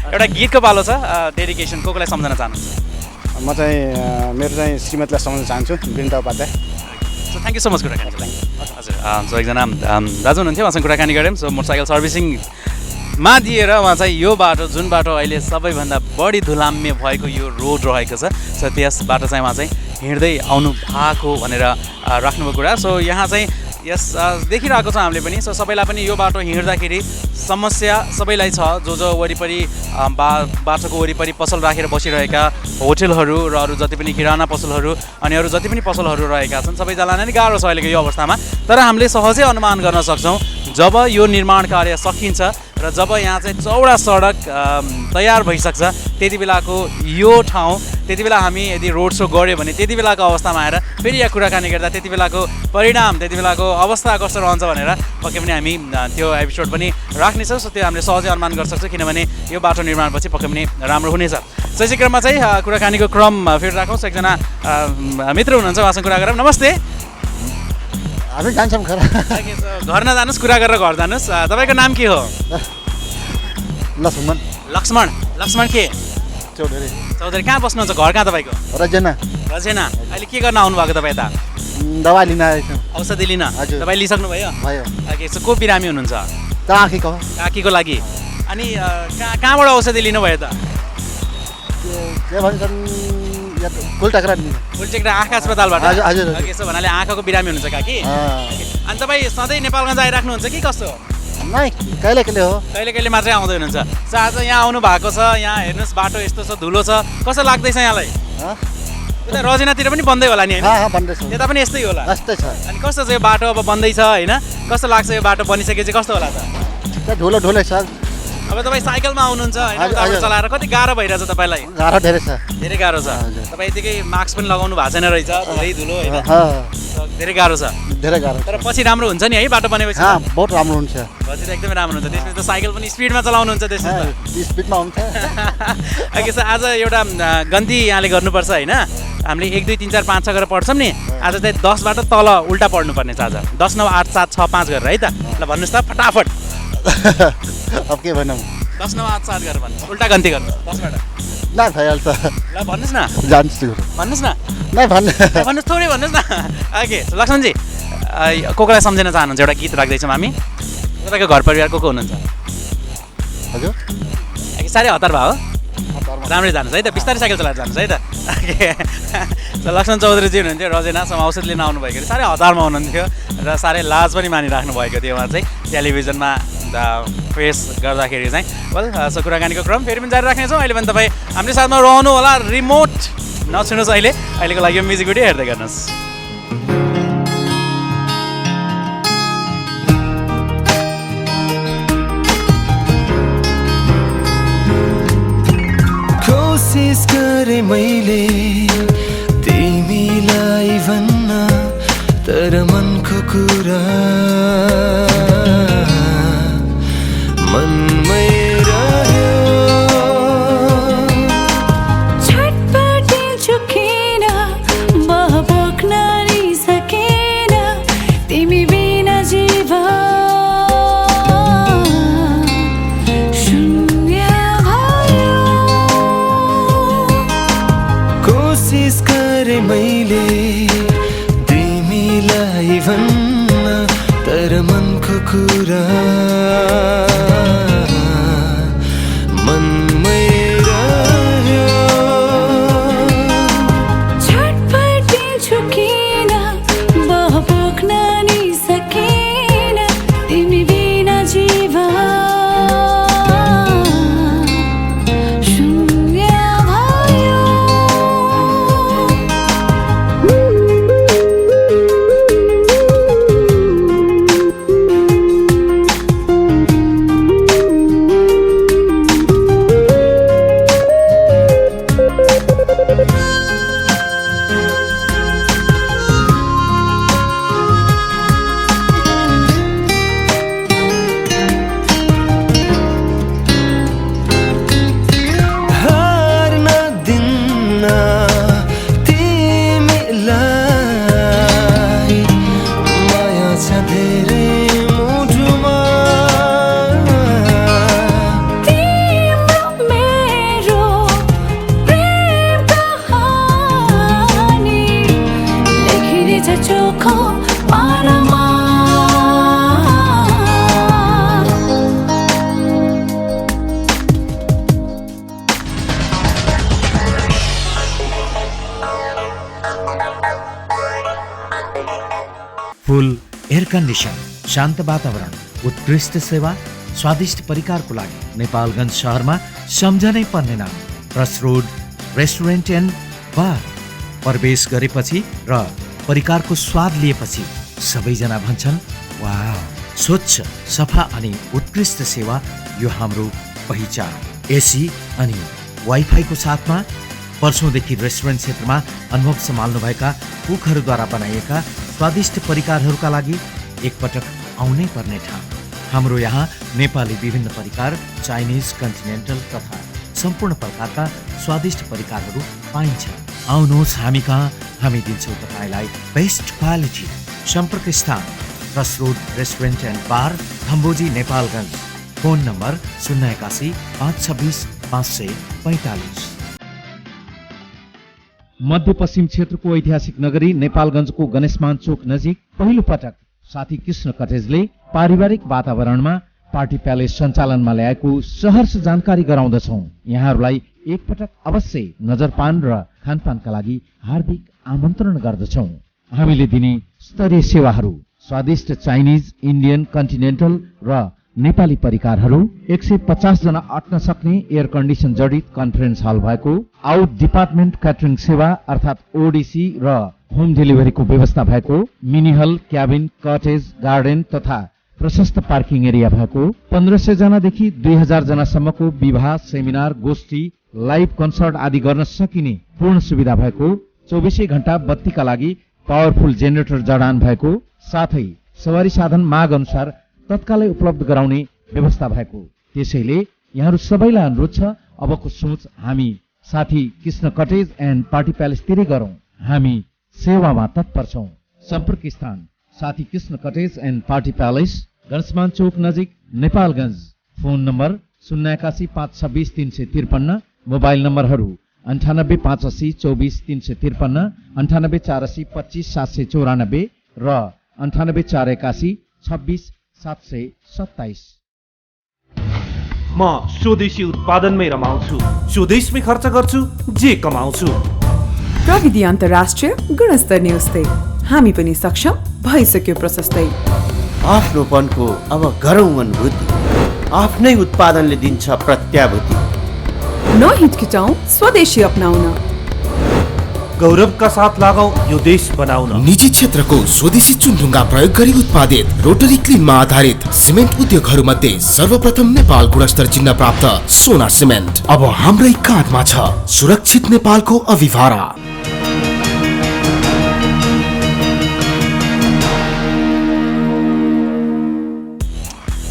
एउटा गीतको पालो छ डेडिकेसन को कोलाई सम्झन चाहनुहुन्छ म चाहिँ मेरो चाहिँ श्रीमतीलाई सम्झन चाहन्छु Vrinda Upadhyay so thank you so much कुराकानीको लागि हजुर सो एकजना दाजु हुनुहुन्थ्यो उहाँसँग कुराकानी गऱ्यौँ सो मोटरसाइकल सर्भिसिङमा दिएर उहाँ चाहिँ यो बाटो जुन बाटो अहिले सबैभन्दा बढी धुलाम्य भएको यो रोड रहेको छ सो त्यस बाटो चाहिँ उहाँ चाहिँ हिँड्दै आउनु भएको भनेर राख्नुभएको कुरा सो यहाँ चाहिँ यस देखिरहेको छौँ हामीले पनि। सो सबैलाई पनि यो बाटो हिँड्दाखेरि समस्या सबैलाई छ, जो वरिपरि बाटोको वरिपरि पसल राखेर बसिरहेका होटलहरू र अरू जति पनि किराना पसलहरू अनि अरू जति पनि पसलहरू रहेका छन्, सबैजनालाई नै गाह्रो छ अहिलेको यो अवस्थामा। तर हामीले सहजै अनुमान गर्न सक्छौँ जब यो निर्माण कार्य सकिन्छ र जब यहाँ चाहिँ चौडा सडक तयार भइसक्छ त्यति बेलाको यो ठाउँ, त्यति बेला हामी यदि रोड सो गऱ्यो भने त्यति बेलाको अवस्थामा आएर फेरि यहाँ कुराकानी गर्दा त्यति बेलाको परिणाम, त्यति बेलाको अवस्था कस्तो रहन्छ भनेर पक्कै पनि हामी त्यो एपिसोड पनि राख्नेछौँ। सो त्यो हामीले सहजै अनुमान गर्न सक्छौँ, किनभने यो बाटो निर्माणपछि पक्कै पनि राम्रो हुनेछ। सो यसै क्रममा चाहिँ कुराकानीको क्रम फेरि राखौँ। एकजना मित्र हुनुहुन्छ, उहाँसँग कुरा गरौँ। नमस्ते। हामी जान्छौँ खरा। घर नजानुहोस्, कुरा गरेर घर जानुहोस्। तपाईँको नाम के हो? लक्ष्मण। लक्ष्मण। लक्ष्मण के? चौधरी। चौधरी। कहाँ बस्नुहुन्छ? घर कहाँ तपाईँको? रजेना। रजेना। अहिले के गर्न आउनुभएको तपाईँ यता? दबाई लिन आएको छु। औषधि लिन? हजुर। तपाईँ लिइसक्नु भयो? भयो। सो को बिरामी हुनुहुन्छ? काकीको। काकीको लागि। अनि कहाँबाट औषधि लिनुभयो त? के भन्छन् कुलटेक्रा लिनु। कुलटेक्रा आँखा अस्पतालबाट? हजुर। यसो भन्नाले आँखाको बिरामी हुनुहुन्छ काकी? अनि तपाईँ सधैँ नेपालगञ्ज आइराख्नुहुन्छ कि कस्तो? नै कहिले कहिले हो। कहिले कहिले मात्रै आउँदै हुनुहुन्छ। सो आज यहाँ आउनु भएको छ, यहाँ हेर्नुहोस् बाटो यस्तो छ, धुलो छ, कस्तो लाग्दैछ यहाँलाई? उता रजेनातिर पनि बन्दै होला नि होइन? बन्दैछ। त्यता पनि यस्तै होला? यस्तै छ। अनि कस्तो छ यो बाटो अब बन्दैछ होइन? कस्तो लाग्छ यो बाटो बनिसकेपछि कस्तो होला त? धुलो धुलै छ। अब तपाईँ साइकलमा आउनुहुन्छ होइन, उताबाट चलाएर कति गाह्रो भइरहेछ तपाईँलाई? गाह्रो धेरै छ। धेरै गाह्रो छ। तपाईँ यतिकै मास्क पनि लगाउनु भएको छैन रहेछ, धेरै धुलो होइन? धेरै गाह्रो छ। धेरै गाह्रो। तर पछि राम्रो हुन्छ नि है बाटो बनेपछि? बहुत राम्रो हुन्छ। पछि त एकदमै राम्रो हुन्छ। त्यसपछि त साइकल पनि स्पिडमा चलाउनुहुन्छ त्यसपछि? स्पिडमा हुन्छ। ओके, सो आज एउटा गन्ती यहाँले गर्नुपर्छ होइन? हामीले 1 2 3 4 5 6 गरेर पढ्छौँ नि, आज चाहिँ 10बाट तल उल्टा पढ्नुपर्ने छ। आज 10 9 8 7 6 5 गरेर है त? ल भन्नुहोस् त फटाफट। अब के भनौँ? 10 9 8 7 गरेर भन्नुहोस्, उल्टा गन्ती गर्नु 10बाट। ल भइहाल्छ। ल भन्नुहोस् न। जान्छु। भन्नुहोस् न। नै भन्नु। भन्नुहोस्, थोरै भन्नुहोस् न। ओके, लक्ष्मणजी को कोलाई सम्झिन चाहनुहुन्छ? एउटा गीत राख्दैछौँ हामी। तपाईँको घर परिवार को हुनुहुन्छ? हजुर साह्रै हतार भयो? राम्रै जानुहोस् है त, बिस्तारै साइकल चलाएर जानुहोस् है त। लक्ष्मण चौधरीजी हुनुहुन्थ्यो, रजेनासम्म औषध लिन आउनुभएको साह्रै हतारमा हुनुहुन्थ्यो र साह्रै लाज पनि मानिराख्नु भएको थियो उहाँ चाहिँ टेलिभिजनमा फेस गर्दाखेरि चाहिँ। वेल, सो कुराकानीको क्रम फेरि पनि जारी राख्नेछौँ। अहिले पनि तपाईँ हाम्रो साथमा रहनु होला, रिमोट नछुनुहोस्। अहिलेको लागि यो म्युजिक भिडियो हेर्दै गर्नुहोस्। कोसिस गरे मैले तिमीलाई भन्न, तर मनको कुरा मनमै रह्यो। छटपटिन्छु किन बहबोक्न नि सकेन, तिमी बिना जीवन शून्य भयो। कोसिस गरे मैले तिमीलाई भन्न, तर मनको कुरा मनमै रह्यो। छटपटिन्छु किन बहबोक्न नि सकेन, तिमी बिना जीवन शून्य भयो। हार्न दिन्न तिमीलाई, माया छ धेरै मुटुमा। तिम्रो मेरो प्रेम कहानी लेखिनेछ चोखो पारामा। फुल एयर कन्डिसन, शान्त वातावरण, उत्कृष्ट सेवा, स्वादिष्ट परिकारको लागि नेपालगञ्ज सहरमा सम्झनै पर्ने नाम क्रसरोड रेस्टुरेन्ट एन्ड बार। प्रवेश गरेपछि र परिकारको स्वाद लिएपछि सबैजना भन्छन् वाव, स्वच्छ, सफा अनि उत्कृष्ट सेवा यो हाम्रो पहिचान। एसी अनि वाइफाईको साथमा वर्षौँदेखि रेस्टुरेन्ट क्षेत्रमा अनुभव सम्हाल्नुभएका कुकहरूद्वारा बनाइएका स्वादिष्ट परिकारहरूका लागि एकपटक आउनै पर्ने ठाउँ। हाम्रो यहाँ नेपाली विभिन्न परिकार, चाइनिज, कन्टिनेन्टल तथा सम्पूर्ण प्रकारका स्वादिष्ट परिकारहरू पाइन्छ। आउनुहोस् हामी कहाँ, हामी दिन्छौँ तपाईँलाई बेस्ट क्वालिटी। सम्पर्क स्थान क्रसरोड रेस्टुरेन्ट एन्ड बार, थम्बोजी, नेपालगञ्ज। Phone number 081 526 545। मध्यपश्चिम क्षेत्रको ऐतिहासिक नगरी नेपालगञ्जको गणेशमान चोक नजिक पहिलो पटक साथी कृष्ण कटेजले पारिवारिक वातावरणमा पार्टी प्यालेस सञ्चालनमा ल्याएको सहर्ष जानकारी गराउँदछौँ। यहाँहरूलाई एकपटक अवश्य नजरपान र खानपानका लागि हार्दिक आमन्त्रण गर्दछौँ। हामीले दिने स्तरीय सेवाहरू स्वादिष्ट चाइनिज, इन्डियन, कन्टिनेन्टल र नेपाली परिकारहरू, 150 जना अट्न सक्ने एयर कन्डिसन जडित कन्फरेन्स हल भएको, आउट डिपार्टमेन्ट क्याटरिङ सेवा अर्थात् ओडिसी र होम डेलिभरीको व्यवस्था भएको, मिनी हल, क्याबिन, कटेज, गार्डन तथा प्रशस्त पार्किङ एरिया भएको, 1500 जनादेखि 2000 जनासम्मको विवाह, सेमिनार, गोष्ठी, लाइभ कन्सर्ट आदि गर्न सकिने पूर्ण सुविधा भएको, 24 घण्टा बत्तीका लागि पावरफुल जेनेरेटर जडान भएको, साथै सवारी साधन माग अनुसार तत्कालै उपलब्ध गराउने व्यवस्था भएको। त्यसैले यहाँहरू सबैलाई अनुरोध छ, अबको सोच हामी Sathi Krishna cottage and party प्यालेसतिरै गरौँ। हामी सेवामा तत्पर छौँ। सम्पर्क स्थान Sathi Krishna cottage and party palace, Ganeshman Chowk नजिक, नेपालगञ्ज। फोन नम्बर 081 526 353, मोबाइल नम्बरहरू 98 580 24 353, 98 480 25 794 र 98 481 26 727। म स्वदेशी उत्पादनमै रमाउँछु, स्वदेशमै खर्च गर्छु, जे कमाउँछु। प्रविधि अन्तर्राष्ट्रिय गुणस्तरीय उस्तै, हामी पनि सक्षम भइसक्यो प्रशस्तै। आफ्नोपनको अब गरौँ अनुभूति, आफ्नै उत्पादनले दिन्छ प्रत्याभूति। नहिचकिचाउँ, स्वदेशी अपनाउन, गौरवका साथ लागौँ यो देश बनाउन। निजी क्षेत्रको स्वदेशी चुनढुङ्गा प्रयोग गरी उत्पादित रोटरी क्लिनमा आधारित सिमेन्ट उद्योगहरूमध्ये सर्वप्रथम नेपाल गुणस्तर चिन्ह प्राप्त सोना सिमेन्ट अब हाम्रै काँधमा छ। सुरक्षित नेपालको अभिभारा।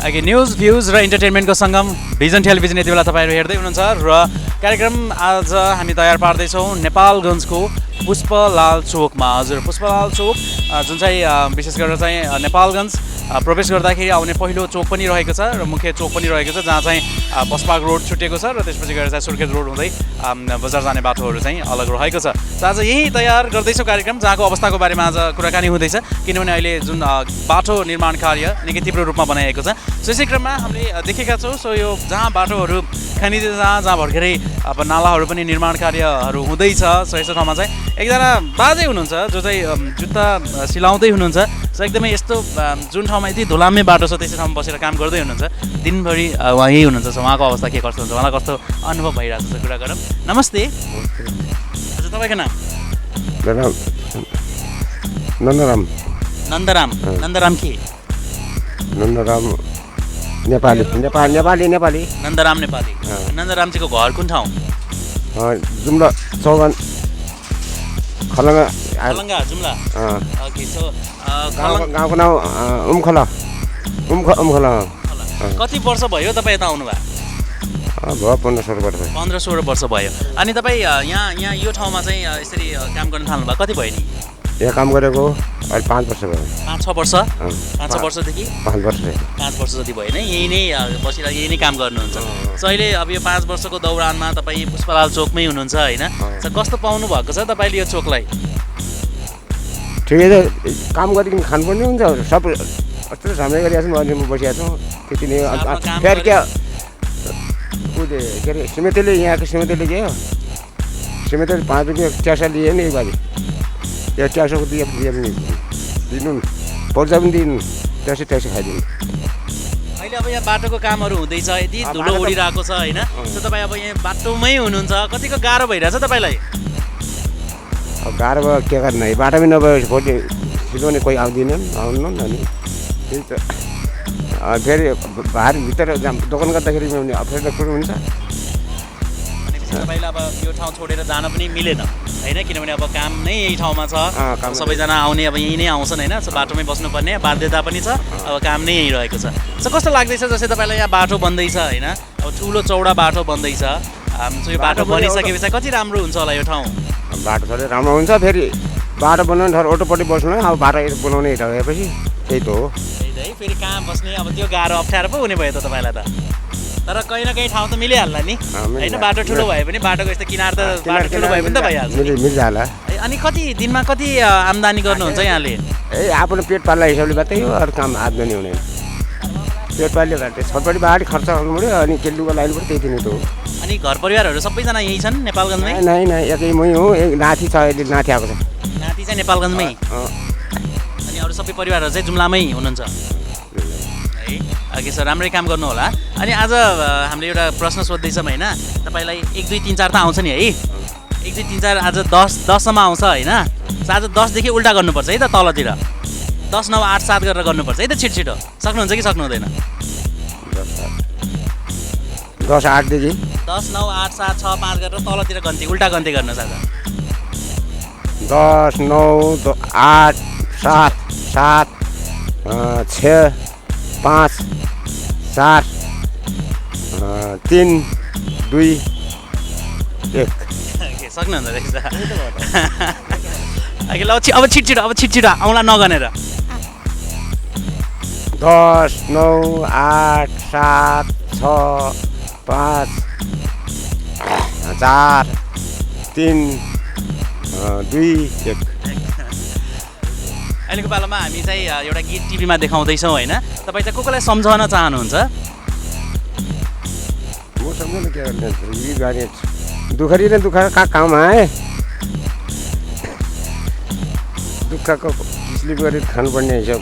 अघि न्युज, भ्युज र इन्टरटेनमेन्टको सङ्गम भिजन टेलिभिजन यति बेला तपाईँहरू हेर्दै हुनुहुन्छ र कार्यक्रम आज हामी तयार पार्दैछौँ नेपालगञ्जको पुष्पलाल चोकमा। हजुर, पुष्पलाल चोक जुन चाहिँ विशेष गरेर चाहिँ नेपालगञ्ज प्रवेश गर्दाखेरि आउने पहिलो चोक पनि रहेको छ र मुख्य चोक पनि रहेको छ, जहाँ चाहिँ बसपाक रोड छुटेको छ र त्यसपछि गएर चाहिँ सुर्खेत रोड हुँदै बजार जाने बाटोहरू चाहिँ अलग रहेको छ। आज यही तयार गर्दैछौँ कार्यक्रम, जहाँको अवस्थाको बारेमा आज कुराकानी हुँदैछ, किनभने अहिले जुन बाटो निर्माण कार्य निकै तीव्र रूपमा बनाइएको छ। सो यसै क्रममा हामीले देखेका छौँ, सो यो जहाँ बाटोहरू खनिँदैछ, जहाँ भर्खरै अब नालाहरू पनि निर्माण कार्यहरू हुँदैछ, सो यस्तो ठाउँमा चाहिँ एकजना बाजे हुनुहुन्छ जो चाहिँ जुत्ता सिलाउँदै हुनुहुन्छ। सो एकदमै यस्तो जुन ठाउँमा यति धुलामे बाटो छ त्यसै ठाउँमा बसेर काम गर्दै हुनुहुन्छ, दिनभरि उहाँ यही हुनुहुन्छ। सो उहाँको अवस्था के कस्तो हुन्छ, उहाँलाई कस्तो अनुभव भइरहेको छ कुरा गरौँ। नमस्ते। हजुर, तपाईँको नाम? नन्दराम। नन्दराम। नन्दराम के? नन्दराम नेपाली। नन्दराम नेपाली। नन्दरामजीको घर कुन ठाउँ? जुम्ला चौगान खलङ्गा जुम्ला। ओके, सो गाउँको नाम उमखला। कति वर्ष भयो तपाईँ यता आउनुभयो? भयो 15-16 वर्ष भयो। 15-16 वर्ष भयो। अनि तपाईँ यहाँ यो ठाउँमा चाहिँ यसरी काम गर्न थाल्नुभयो कति भयो नि? यहाँ काम गरेको अहिले 5 वर्ष भयो। 5-6 वर्ष? 5-6 वर्षदेखि 5 वर्ष। 5 वर्ष जति भयो नै, यही नै बसेर यही नै काम गर्नुहुन्छ। सो अहिले अब यो 5 वर्षको दौरानमा तपाईँ पुष्पलाल चोकमै हुनुहुन्छ होइन? सो कस्तो पाउनु भएको छ तपाईँले यो चोकलाई? ठिकै छ, काम गरिकन खानुपर्ने हुन्छ। सब यस्तो समय गरिरहेको छु, म बसिरहेको छु, त्यति नै। फेरि क्या उसले के अरे सिमेन्टले, यहाँको सिमेन्टले के हो, सिमेन्टले 5 रुपियाँ ट्याक्स लिए नि योपालि। यो ट्याक्सको दिनु पैसा पनि दिनु त्यसै खाइदिनु। अहिले अब यहाँ बाटोको कामहरू हुँदैछ, यदि धुलो उडिरहेको छ होइन, सो तपाईँ अब यहाँ बाटोमै हुनुहुन्छ, कतिको गाह्रो भइरहेछ तपाईँलाई? अब गाह्रो भयो के गर्ने, बाटो पनि नभएपछि भोलि सिलाउने कोही आउँदैन आउनु अनि त्यही त फेरि बाहिर भित्र दोकान गर्दाखेरि पनि अप्ठ्यारो कुरो हुन्छ। तपाईँलाई अब यो ठाउँ छोडेर जान पनि मिलेन होइन, किनभने अब काम नै यही ठाउँमा छ, सबैजना आउने अब यहीँ नै आउँछन् होइन, सो बाटोमै बस्नुपर्ने बाध्यता पनि छ, अब काम नै यहीँ रहेको छ। सो कस्तो लाग्दैछ जस्तै तपाईँलाई यहाँ बाटो बन्दैछ होइन, अब ठुलो चौडा बाटो बन्दैछ, सो यो बाटो बनिसकेपछि कति राम्रो हुन्छ होला यो ठाउँ? बाटो थोरै राम्रो हुन्छ, फेरि बाटो बनाउने ठाउँ अटोपट्टि बस्नु अब बाटो बनाउने गएपछि त्यही त हो। त्यही त है, फेरि कहाँ बस्ने अब त्यो गाह्रो अप्ठ्यारो पो हुने भयो त तपाईँलाई त। तर कहीँ न कहीँ ठाउँ त मिलिहाल्ला नि होइन, बाटो ठुलो भए पनि बाटोको यस्तो किनार त बाटो ठुलो भए पनि त भइहाल्छ। मिलिहाल्ला। अनि कति दिनमा कति आम्दानी गर्नुहुन्छ यहाँले? आफ्नो पेट पाल्ने हिसाबले मात्रै हो, अरू काम आम्दानी हुँदैन। पेट पाल्यो भने छटपट्टि बाहिर खर्च गर्नु पऱ्यो अनि केलुको लाइन पनि त्यही दिनु त हो। अनि घर परिवारहरू सबैजना यहीँ छन् नेपालगञ्जमै? नै एकै मै हो, एक नाति छ, अहिले नाति आएको छ। नाति चाहिँ नेपालगञ्जमै? अनि अरू सबै परिवारहरू चाहिँ जुम्लामै हुनुहुन्छ है? अघि सर राम्रै काम गर्नु होला। अनि आज हामीले एउटा प्रश्न सोध्दैछौँ होइन, तपाईँलाई 1 2 3 4 त आउँछ नि है? 1 2 3 4 आज 10सम्म आउँछ होइन, आज 10देखि उल्टा गर्नुपर्छ है त, तलतिर 10 9 8 7 गरेर गर्नुपर्छ है त, छिटो सक्नुहुन्छ कि सक्नु हुँदैन? 10 8 देखि 10 9 8 7 6 5 गरेर तलतिर गन्ती उल्टा गन्ती गर्नुहोस् आज। 10 9 8 7 7 6 5 4 3 2 1। सक्नुहुँदो रहेछ। ल अब छिटो आउँला नगनेर। 10 9 8 7 6 5 4 3 2 1। अहिलेको पालामा हामी चाहिँ एउटा गीत टिभीमा देखाउँदैछौँ होइन, तपाईँ चाहिँ को कोलाई सम्झाउन चाहनुहुन्छ? म सम्झाउन के गर्ने, गीत गाने दुःखरी नै दुःख कहाँ काम आए, दुःखको स्लिप गरेर खानुपर्ने हिसाब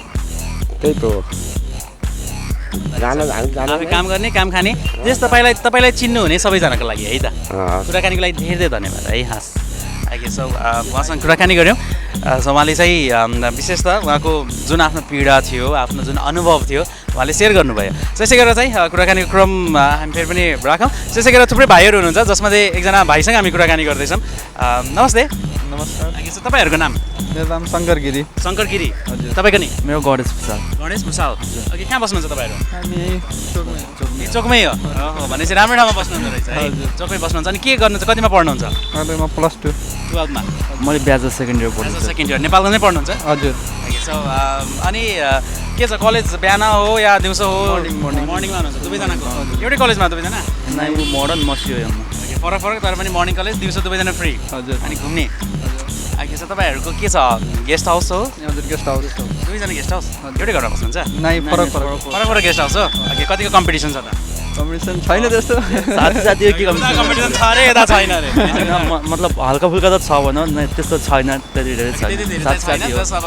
त्यही त हो। काम गर्ने काम खाने त्यस तपाईँलाई चिन्नु हुने सबैजनाको लागि है त, कुराकानीको लागि धेरै धन्यवाद है। हस् आगे सो उहाँसँग कुराकानी गऱ्यौँ। सो उहाँले चाहिँ विशेष त उहाँको जुन आफ्नो पीडा थियो, आफ्नो जुन अनुभव थियो उहाँले सेयर गर्नुभयो। त्यसै गरेर चाहिँ कुराकानीको क्रम हामी फेरि पनि राखौँ। त्यसै गरेर थुप्रै भाइहरू हुनुहुन्छ जसमध्ये एकजना भाइसँग हामी कुराकानी गर्दैछौँ। नमस्ते। नमस्कार। तपाईँहरूको नाम? मेरो नाम शङ्कर गिरी। शङ्कर गिरी, तपाईँको नि? मेरो गणेश भुषाल। गणेश भुषाल, अघि कहाँ बस्नुहुन्छ तपाईँहरू? हामी चोकमै हो। भनेपछि राम्रो ठाउँमा बस्नुहुँदो रहेछ है, चोकमै बस्नुहुन्छ। अनि के गर्नुहुन्छ, कतिमा पढ्नुहुन्छ? म +2 12मा। मैले ब्याचलर सेकेन्ड इयर पढ्छु। सेकेन्ड इयर नेपालगञ्जमै पढ्नुहुन्छ? हजुर। अनि के छ कलेज बिहान हो या दिउँसो हो? मर्निङमा हुनुहुन्छ दुवैजनाको? एउटै कलेजमा दुवैजना? मोडर्न मसियो फरक तर पनि मर्निङ कलेज दिउँसो दुवैजना फ्री? हजुर। अनि घुम्ने आगे छ तपाईँहरूको के छ, गेस्ट हाउस हो? हजुर गेस्ट हाउस। दुवैजना गेस्ट हाउस एउटै घरमा बस्नुहुन्छ? नै फरक गेस्ट हाउस हो। कतिको कम्पिटिसन छ त? कम्पिटिसन छैन त्यस्तो, साथी हो कि कम्पिटिसन छ अरे, यता छैन अरे? मतलब हल्का फुल्का त छ भनौँ न, त्यस्तो छैन त्यति धेरै छैन।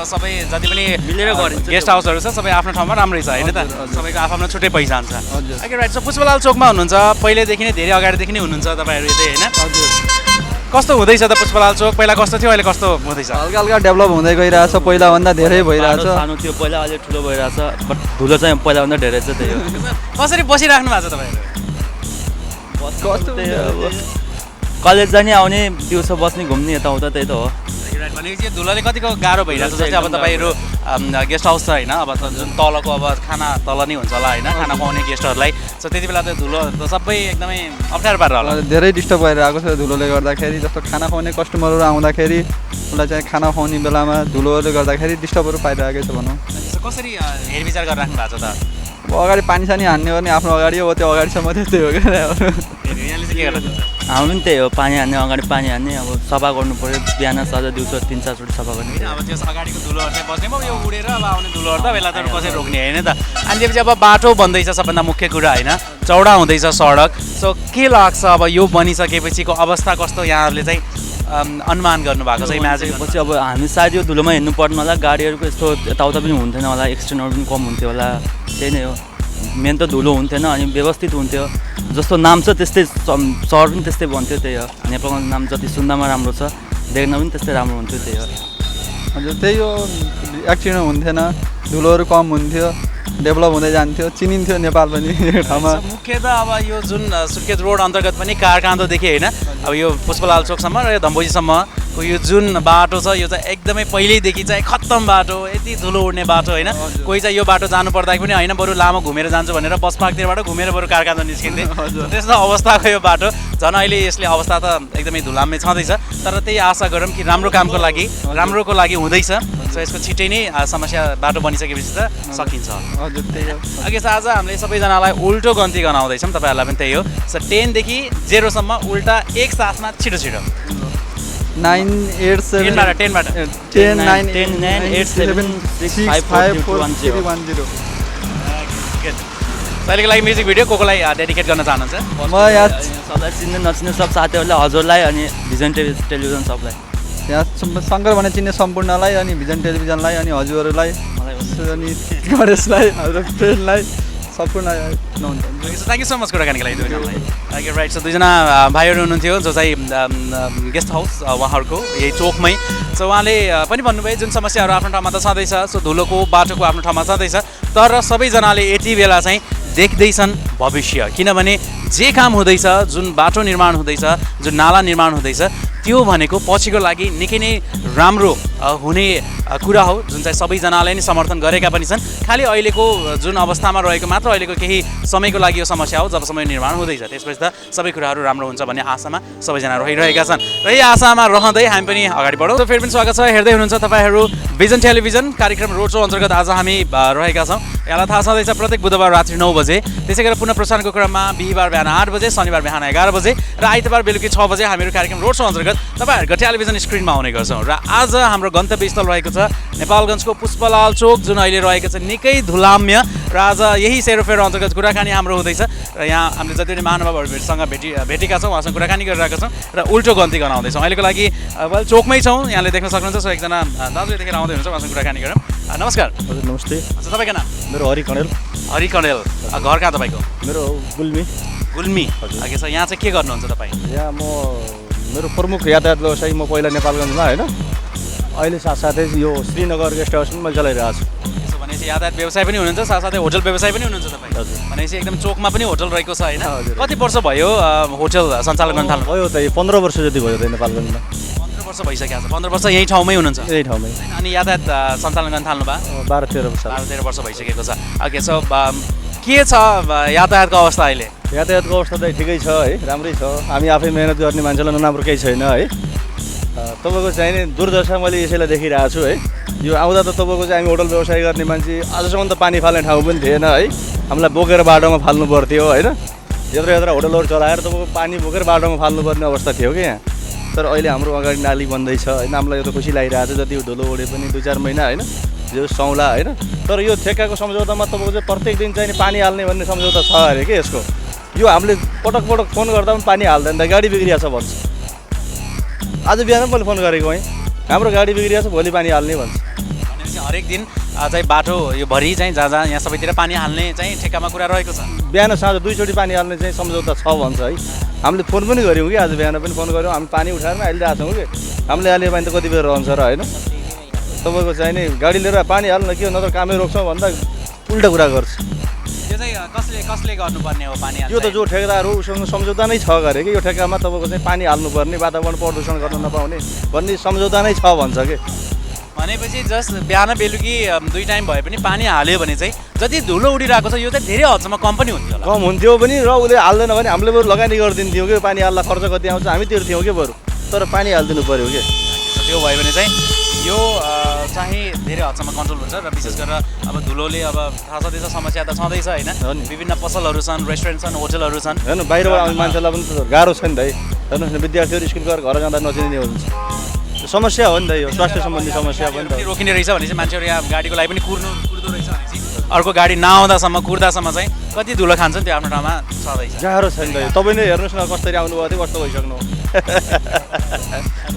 सबै जति पनि मिलेर गरिन्छ गेस्ट हाउसहरू छ सबै आफ्नो ठाउँमा राम्रै छ होइन त, सबैको आफ्नो छुट्टै पहिचान छ। Okay right. सो पुष्पलाल चोकमा हुनुहुन्छ, पहिल्यैदेखि नै धेरै अगाडिदेखि नै हुनुहुन्छ तपाईँहरू यतै होइन? हजुर। कस्तो हुँदैछ त पुष्पलाल चोक? पहिला कस्तो थियो, अहिले कस्तो हुँदैछ? हल्का हल्का डेभलप हुँदै गइरहेछ, पहिलाभन्दा धेरै भइरहेछ। सानो थियो पहिला, अहिले ठुलो भइरहेछ, बट धुलो चाहिँ पहिलाभन्दा धेरै छ। त्यही हो। कसरी बसिराख्नु भएको छ तपाईँहरू? कस्तो अब कलेज जाने आउने, दिउँसो बस्ने घुम्ने यताउता त्यही त हो। भनेपछि धुलोले कतिको गाह्रो भइरहेछ? जस्तै अब तपाईँहरू गेस्ट हाउस छ होइन, अब जुन तलको अब खाना तल नै हुन्छ होला होइन, खाना खुवाउने गेस्टहरूलाई, सो त्यति बेला त धुलो त सबै एकदमै अप्ठ्यारो पारेर होला? धेरै डिस्टर्ब भइरहेको छ धुलोले गर्दाखेरि। जस्तो खाना खुवाउने कस्टमरहरू आउँदाखेरि उसलाई चाहिँ खाना खुवाउने बेलामा धुलोले गर्दाखेरि डिस्टर्बहरू पाइरहेको छ भनौँ। कसरी हेरविचार गरेर राख्नु भएको छ त? अब अगाडि पानी सानी हान्ने गर्ने आफ्नो अगाडि हो, त्यो अगाडिसम्म त्यस्तै हो क्या। हामी पनि त्यही हो, पानी हान्ने अगाडि पानी हान्ने, अब सफा गर्नु पऱ्यो बिहान साँझ दिउँसो 3 4 चोटि सफा गर्ने। अब त्यस अगाडिको धुलोहरू चाहिँ बस्ने भयो, यो उडेर अब आउने धुलोहरू त बेला त कसरी रोक्ने होइन त? अनि त्यसपछि अब बाटो बन्दैछ, सबभन्दा मुख्य कुरा होइन, चौडा हुँदैछ सडक। सो के लाग्छ अब यो बनिसकेपछिको अवस्था कस्तो यहाँहरूले चाहिँ अनुमान गर्नुभएको छ इमेजिन पछि अब हामी सायद यो धुलोमा हिँड्नु पर्ने होला गाडीहरूको यस्तो यताउता पनि हुन्थेन होला एक्सिडेन्टहरू पनि कम हुन्थ्यो होला त्यही नै हो मेन त धुलो हुन्थेन अनि व्यवस्थित हुन्थ्यो जस्तो नाम छ त्यस्तै सहर पनि त्यस्तै बन्थ्यो त्यही हो नेपालको नाम जति सुन्नमा राम्रो छ देख्न पनि त्यस्तै राम्रो हुन्थ्यो त्यही हो हजुर त्यही हो एक्सिडेन्ट हुन्थेन धुलोहरू कम हुन्थ्यो डेभलप हुँदै जान्थ्यो चिनिन्थ्यो नेपाल पनि ठाउँमा मुख्य त अब यो जुन सुर्खेत रोड अन्तर्गत पनि कारकाँदोदेखि होइन अब यो पुष्पलाल चोकसम्म र यो धम्बोजीसम्मको यो जुन बाटो छ यो चाहिँ एकदमै पहिल्यैदेखि चाहिँ खत्तम बाटो यति धुलो उड्ने बाटो होइन कोही चाहिँ यो बाटो जानु पर्दाखेरि पनि होइन बरु लामो घुमेर जान्छु भनेर बस पार्कतिरबाट घुमेर बरु कारकाँदो निस्किन्थे त्यस्तो अवस्थाको यो बाटो झन् अहिले यसले अवस्था त एकदमै धुलामै छँदैछ तर त्यही आशा गरौँ कि राम्रो कामको लागि राम्रोको लागि हुँदैछ सो यसको छिट्टै नै समस्या बाटो बनिसकेपछि त सकिन्छ हजुर त्यही हो अघि आज हामीले सबैजनालाई उल्टो गन्ती गनाउँदैछौँ तपाईँहरूलाई पनि त्यही हो सो 10 देखि 0 सम्म उल्टा एक साथमा छिटो छिटो 9 लागि म्युजिक भिडियो कोलाई डेडिकेट गर्न चाहनुहुन्छ म यहाँ सबलाई चिन्ने नचिन्ने सब साथीहरूलाई हजुरलाई अनि भिजन टेलिभिजन सबलाई यहाँ शङ्कर भने चिन्ने सम्पूर्णलाई अनि भिजन टेलिभिजनलाई अनि हजुरहरूलाई अनि गणेशलाई हाम्रो फ्रेन्डलाई सम्पूर्ण थ्याङ्क यू सो मच कुराकानीको लागि दुईजनालाई राइट सो दुईजना भाइहरू हुनुहुन्थ्यो जो चाहिँ गेस्ट हाउस उहाँहरूको यही चोकमै सो उहाँले पनि भन्नुभयो जुन समस्याहरू आफ्नो ठाउँमा त छँदैछ सो धुलोको बाटोको आफ्नो ठाउँमा छँदैछ तर सबैजनाले यति बेला चाहिँ देख्दैछन् भविष्य किनभने जे काम हुँदैछ जुन बाटो निर्माण हुँदैछ जुन नाला निर्माण हुँदैछ त्यो भनेको पछिको लागि निकै नै राम्रो हुने कुरा हो जुन चाहिँ सबैजनाले नै समर्थन गरेका पनि छन् खालि अहिलेको जुन अवस्थामा रहेको मात्र अहिलेको केही समयको लागि यो समस्या हो जबसम्म निर्माण हुँदैछ त्यसपछि त सबै कुराहरू राम्रो हुन्छ भन्ने आशामा सबैजना रहिरहेका छन् र यही आशामा रहँदै हामी पनि अगाडि बढौँ त फेरि पनि स्वागत छ हेर्दै हुनुहुन्छ तपाईँहरू भिजन टेलिभिजन कार्यक्रम रोड शो अन्तर्गत आज हामी रहेका छौँ यहाँलाई थाहा छँदैछ प्रत्येक बुधबार रात्रि 9 बजे त्यसै गरेर पुनः प्रसारणको क्रममा बिहिबार बिहान 8 बजे शनिबार बिहान 11 बजे र आइतबार बेलुकी 6 बजे हामीहरू कार्यक्रम रोड शो अन्तर्गत तपाईँहरूको टेलिभिजन स्क्रिनमा आउने गर्छौँ र आज हाम्रो गन्तव्य स्थल रहेको छ नेपालगञ्जको पुष्पलाल चोक जुन अहिले रहेको छ निकै धुलाम्य र आज यही सेरोफेरो अन्तर्गत कुराकानी हाम्रो हुँदैछ र यहाँ हामीले जति पनि महानुभावहरूसँग भेटेका छौँ उहाँसँग कुराकानी गरिरहेका छौँ र उल्टो गन्ती गनाउँदैछौँ अहिलेको लागि वेल चोकमै छौँ यहाँले देख्न सक्नुहुन्छ सो एकजना दाजुले देखेर आउँदै हुनुहुन्छ उहाँसँग कुराकानी गरौँ नमस्कार हजुर नमस्ते अच्छा तपाईँको नाम मेरो हरि कणेल घर कहाँ तपाईँको मेरो गुल्मी हजुर अघि यहाँ चाहिँ के गर्नुहुन्छ तपाईँ यहाँ म मेरो प्रमुख यातायात व्यवसायी म पहिला नेपालगञ्जमा होइन अहिले साथसाथै यो श्रीनगर गेस्ट हाउस पनि मैले चलाइरहेको छु त्यसो भनेपछि यातायात व्यवसाय पनि हुनुहुन्छ साथसाथै होटल व्यवसाय पनि हुनुहुन्छ तपाईँ हजुर भनेपछि एकदम चोकमा पनि होटल रहेको छ होइन कति वर्ष भयो होटल सञ्चालन गर्न थाल्नु भयो त 15 वर्ष जति भयो त नेपालगञ्जमा 15 वर्ष भइसकेको छ 15 वर्ष यही ठाउँमै हुनुहुन्छ यही ठाउँमै अनि यातायात सञ्चालन गर्न थाल्नु भयो 12-13 वर्ष भइसकेको छ ओके सो के छ यातायातको अवस्था अहिले यातायातको अवस्था त ठिकै छ है राम्रै छ हामी आफै मेहनत गर्ने मान्छेलाई नराम्रो केही छैन है तपाईँको चाहिँ नि दुर्दशा मैले यसैलाई देखिरहेको छु है यो आउँदा त तपाईँको चाहिँ हामी होटल व्यवसाय गर्ने मान्छे आजसम्म त पानी फाल्ने ठाउँ पनि थिएन है हामीलाई बोकेर बाटोमा फाल्नु पर्थ्यो होइन यत्रो होटलहरू चलाएर तपाईँको पानी बोकेर बाटोमा फाल्नुपर्ने अवस्था थियो कि यहाँ तर अहिले हाम्रो अगाडि नाली बन्दैछ होइन हामीलाई यो त खुसी लागिरहेको छ जति धुलो उडे पनि 2-4 महिना होइन जो सौला होइन तर यो ठेक्काको सम्झौतामा तपाईँको चाहिँ प्रत्येक दिन चाहिँ पानी हाल्ने भन्ने सम्झौता छ अरे कि यसको यो हामीले पटक फोन गर्दा पनि पानी हाल्दैन त गाडी बिग्रिया छ भन्छ आज बिहान मैले फोन गरेको है हाम्रो गाडी बिग्रिया छ भोलि पानी हाल्ने भन्छ भनेपछि हरेक दिन चाहिँ बाटो यो भरि चाहिँ जहाँ यहाँ सबैतिर पानी हाल्ने चाहिँ ठेक्कामा कुरा रहेको छ बिहान साँझ 2 चोटि पानी हाल्ने चाहिँ सम्झौता छ भन्छ है हामीले फोन पनि गऱ्यौँ कि आज बिहान पनि फोन गऱ्यौँ हामी पानी उठाएर हालिरहेको छौँ कि हामीले हाल्ने पानी त कति बेर रहन्छ र होइन तपाईँको चाहिँ नि गाडी लिएर पानी हाल्न के नत्र कामै रोक्छौँ भन्दा उल्टा कुरा गर्छ यो चाहिँ कसले गर्नुपर्ने हो पानी यो त जो ठेकेदार हो उसँग सम्झौता नै छ गरे कि यो ठेक्कामा तपाईँको चाहिँ पानी हाल्नुपर्ने वातावरण प्रदूषण गर्न नपाउने भन्ने सम्झौता नै छ भन्छ कि भनेपछि जस्ट बिहान बेलुकी 2 टाइम भए पनि पानी हाल्यो भने चाहिँ जति धुलो उडिरहेको छ यो चाहिँ धेरै हदसम्म कम पनि हुन्थ्यो होला कम हुन्थ्यो पनि र उसले हाल्दैन भने हामीले बरु लगानी गरिदिन्थ्यौँ कि पानी हाल्दा खर्च कति आउँछ हामी तिर्थ्यौँ कि बरु तर पानी हालिदिनु पऱ्यो कि त्यो भयो भने चाहिँ यो चाहिँ धेरै हदसम्म कन्ट्रोल हुन्छ र विशेष गरेर अब धुलोले अब थाहा छँदैछ समस्या त छँदैछ होइन विभिन्न पसलहरू छन् रेस्टुरेन्ट छन् होटलहरू छन् होइन बाहिरबाट आउने मान्छेलाई पनि गाह्रो छ नि त है हेर्नुहोस् न विद्यार्थीहरू स्कुल गएर घर जाँदा नचिने हुन्छ समस्या हो नि त यो स्वास्थ्य सम्बन्धी समस्या पनि त रोकिने रहेछ भने चाहिँ मान्छेहरू यहाँ गाडीको लागि पनि कुर्दो रहेछ भनेपछि अर्को गाडी नआउँदासम्म कुर्दासम्म चाहिँ कति धुलो खान्छ त्यो आफ्नो ठाउँमा छँदैछ गाह्रो छ नि त तपाईँ नै हेर्नुहोस् न कसरी आउनुभएको थियो कस्तो भइसक्नु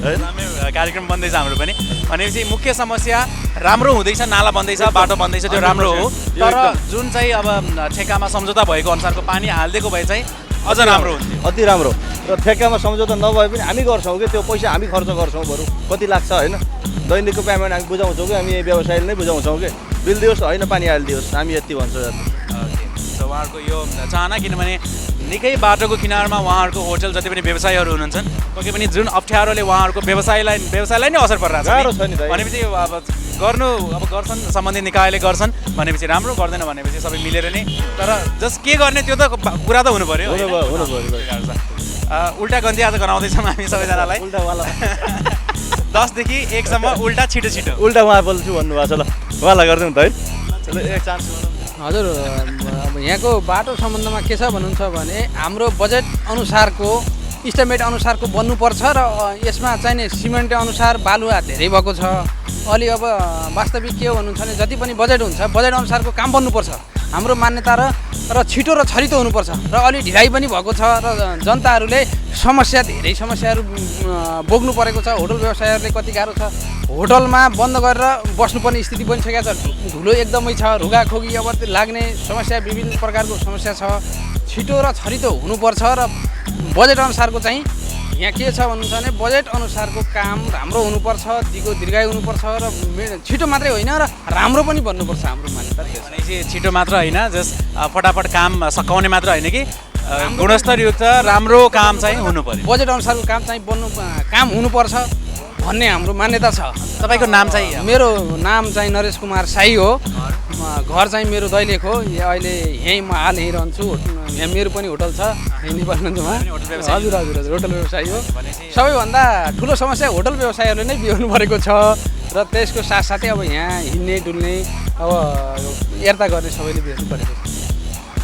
कार्यक्रम बन्दैछ हाम्रो पनि भनेपछि मुख्य समस्या राम्रो हुँदैछ नाला बन्दैछ बाटो बन्दैछ त्यो राम्रो हो तर जुन चाहिँ अब ठेक्कामा सम्झौता भएको अनुसारको पानी हालिदिएको भए चाहिँ अझ राम्रो हुन्थ्यो अति राम्रो र ठेक्कामा सम्झौता नभए पनि हामी गर्छौँ कि त्यो पैसा हामी खर्च गर्छौँ बरु कति लाग्छ होइन दैनिकको पेमेन्ट हामी बुझाउँछौँ कि हामी व्यवसायले नै बुझाउँछौँ कि बिल दियोस् होइन पानी हालिदियोस् हामी यति भन्छौँ उहाँहरूको यो चाहना किनभने निकै बाटोको किनारमा उहाँहरूको होटल जति पनि व्यवसायीहरू हुनुहुन्छ पक्कै पनि जुन अप्ठ्यारोले उहाँहरूको व्यवसायलाई नै असर परिरहेको छ भनेपछि अब गर्छन् सम्बन्धित निकायले गर्छन् भनेपछि राम्रो गर्दैन भनेपछि सबै मिलेर नै तर जस के गर्ने त्यो त कुरा त हुनु पर्यो उल्टा गन्ती आज गराउँदैछौँ हामी सबैजनालाई 10 देखि 1 सम्म उल्टा छिटो छिटो उल्टा उहाँ बोल्छु भन्नुभएको छ ल उहाँलाई गरिदिउँ त है चलो एक चान्स हजुर अब यहाँको बाटो सम्बन्धमा के छ भन्नुहुन्छ भने हाम्रो बजेट अनुसारको इस्टिमेट अनुसारको बन्नुपर्छ र यसमा चाहिने सिमेन्ट अनुसार बालुवा धेरै भएको छ अलि अब वास्तविक के हो भन्नुहुन्छ भने जति पनि बजेट हुन्छ बजेट अनुसारको काम बन्नुपर्छ हाम्रो मान्यता र छिटो र छरितो हुनुपर्छ र अलि ढिलाइ पनि भएको छ र जनताहरूले धेरै समस्याहरू भोग्नु परेको छ होटल व्यवसायहरूले कति गाह्रो छ होटलमा बन्द गरेर बस्नुपर्ने स्थिति बनिसकेको छ धुलो एकदमै छ रुगाखोकी अब लाग्ने समस्या विभिन्न प्रकारको समस्या छ छिटो र छरितो हुनुपर्छ र बजेट अनुसारको चाहिँ यहाँ के छ भन्नुहुन्छ भने बजेट अनुसारको काम राम्रो हुनुपर्छ दीर्घायु हुनुपर्छ र छिटो मात्रै होइन र राम्रो पनि बन्नुपर्छ हाम्रो मान्यता भनेपछि छिटो मात्र होइन जस फटाफट काम सकाउने मात्र होइन कि गुणस्तरयुक्त राम्रो काम चाहिँ हुनु पर्यो बजेट अनुसारको काम हुनुपर्छ भन्ने हाम्रो मान्यता छ तपाईँको नाम चाहिँ मेरो नाम चाहिँ नरेश कुमार साई हो घर चाहिँ मेरो दैलेख हो अहिले यहीँ म हाल यहीँ रहन्छु यहाँ मेरो पनि होटल छ यहीँ नेपालगञ्जमा हजुर हजुर हजुर होटल व्यवसाय हो सबैभन्दा ठुलो समस्या होटल व्यवसायहरूले नै बिहोर्नु परेको छ र त्यसको साथसाथै अब यहाँ हिँड्ने डुल्ने अब हेर्ता गर्ने सबैले बिहोर्नु परेको छ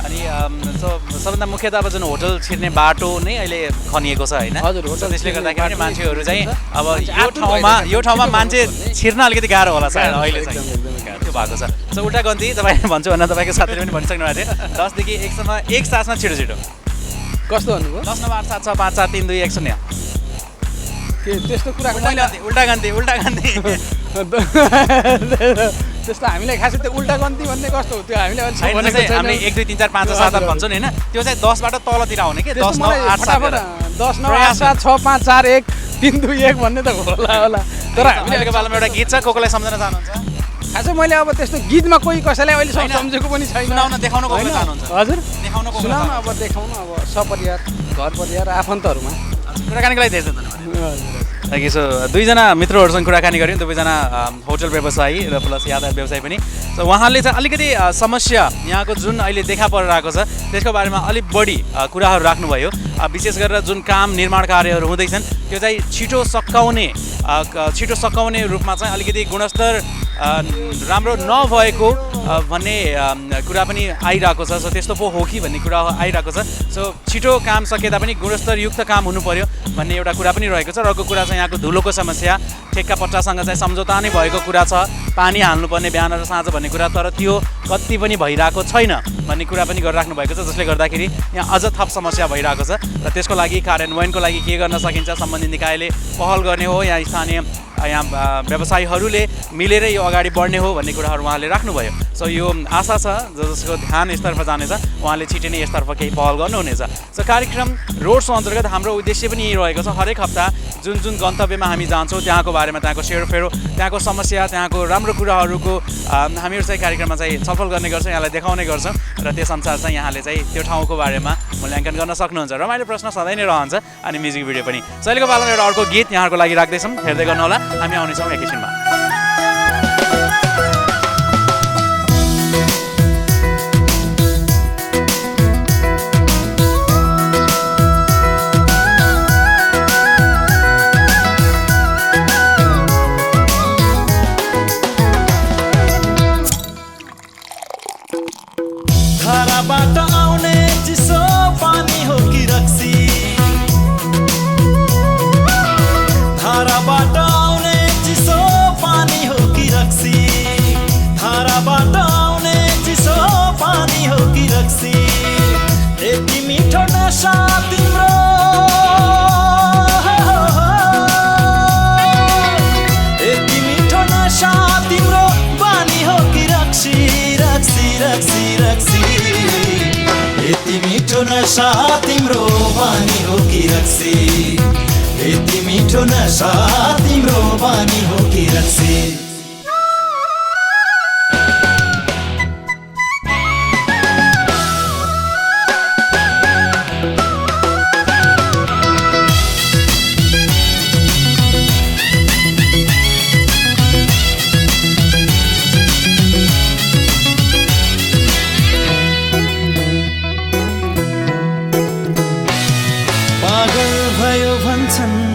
अनि सबभन्दा मुख्य त अब जुन होटल छिर्ने बाटो नै अहिले खनिएको छ होइन हजुर होटल त्यसले गर्दाखेरि मान्छेहरू चाहिँ अब यो ठाउँमा मान्छे छिर्न अलिकति गाह्रो होला सायद अहिले चाहिँ त्यो भएको छ सो उल्टा गन्ती तपाईँ भन्छु भनेर तपाईँको साथीले पनि भनिसक्नु भएको थियो 10 देखि 1 सम्म एक साथमा छिटो छिटो कस्तो भन्नुभयो 10 9 8 7 6 5 4 3 2 1 0 त्यस्तो कुरा उल्टा गन्ती त्यस्तो हामीलाई खासै त्यो उल्टा गन्ती भन्ने कस्तो हो त्यो हामीले हामीले 1 2 3 4 5 6 7 भन्छौँ नि होइन त्यो चाहिँ 10 बाट तलतिर आउने के 10 9 8 7 10 9 8 7 6 5 4 1 3 2 1 भन्ने त होला तर हामीहरूको पालामा एउटा गीत छ कोकोलाई सम्झन चाहनुहुन्छ खासै मैले अब त्यस्तो गीतमा कोही कसैलाई अहिले सम्झेको पनि छैन सुनाउन देखाउन कोही चाहनुहुन्छ हजुर देखाउन कोही सुनाउन अब देखाउन अब सपरिवार घर परिवार आफन्तहरूमा कुराकानीको लागि धेरै धन्यवाद ताकि सो दुईजना मित्रहरूसँग कुराकानी गऱ्यौँ दुवैजना होटल व्यवसायी र प्लस यातायात व्यवसायी पनि सो उहाँले चाहिँ अलिकति समस्या यहाँको जुन अहिले देखा परिरहेको छ त्यसको बारेमा अलिक बढी कुराहरू राख्नुभयो विशेष गरेर जुन काम निर्माण कार्यहरू हुँदैछन् त्यो चाहिँ छिटो सकाउने रूपमा चाहिँ अलिकति गुणस्तर राम्रो नभएको भन्ने कुरा पनि आइरहेको छ सो त्यस्तो पो हो कि भन्ने कुरा आइरहेको छ सो छिटो काम सके तापनि गुणस्तरयुक्त काम हुनु पर्यो भन्ने एउटा कुरा पनि रहेको छ र अर्को कुरा चाहिँ यहाँको धुलोको समस्या ठेक्का पट्टासँग चाहिँ सम्झौता नै भएको कुरा छ पानी हाल्नुपर्ने बिहान र साँझ भन्ने कुरा तर त्यो कति पनि भइरहेको छैन भन्ने कुरा पनि गरिराख्नु भएको छ जसले गर्दाखेरि यहाँ अझ थप समस्या भइरहेको छ र त्यसको लागि कार्यान्वयनको लागि के गर्न सकिन्छ सम्बन्धित निकायले पहल गर्ने हो यहाँ स्थानीय यहाँ व्यवसायीहरूले मिलेर यो अगाडि बढ्ने हो भन्ने कुराहरू उहाँले राख्नुभयो सो यो आशा छ जसको ध्यान यसतर्फ जानेछ उहाँले छिटै नै यसतर्फ केही पहल गर्नुहुनेछ सो कार्यक्रम रोड शो अन्तर्गत हाम्रो उद्देश्य पनि यही रहेको छ हरेक हप्ता जुन जुन गन्तव्यमा हामी जान्छौँ त्यहाँको बारेमा त्यहाँको सेरोफेरो त्यहाँको समस्या त्यहाँको राम्रो कुराहरूको हामीहरू चाहिँ कार्यक्रममा चाहिँ छलफल गर्ने गर्छौँ यहाँलाई देखाउने गर्छौँ र त्यसअनुसार चाहिँ यहाँले चाहिँ त्यो ठाउँको बारेमा मूल्याङ्कन गर्न सक्नुहुन्छ रमाइलो प्रश्न सधैँ नै रहन्छ अनि म्युजिक भिडियो पनि सहिलेको पालामा एउटा अर्को गीत यहाँहरूको लागि राख्दैछौँ हेर्दै गर्नुहोला हामी आउनेछौँ एकैछिनमा धाराबाट आउने चिसो पानी हो कि रक्सी धाराबाट आउने चिसो मिठो नशा तिम्रो बानी हो कि रक्सी यति मिठो नशा तिम्रो बानी हो कि रक्सी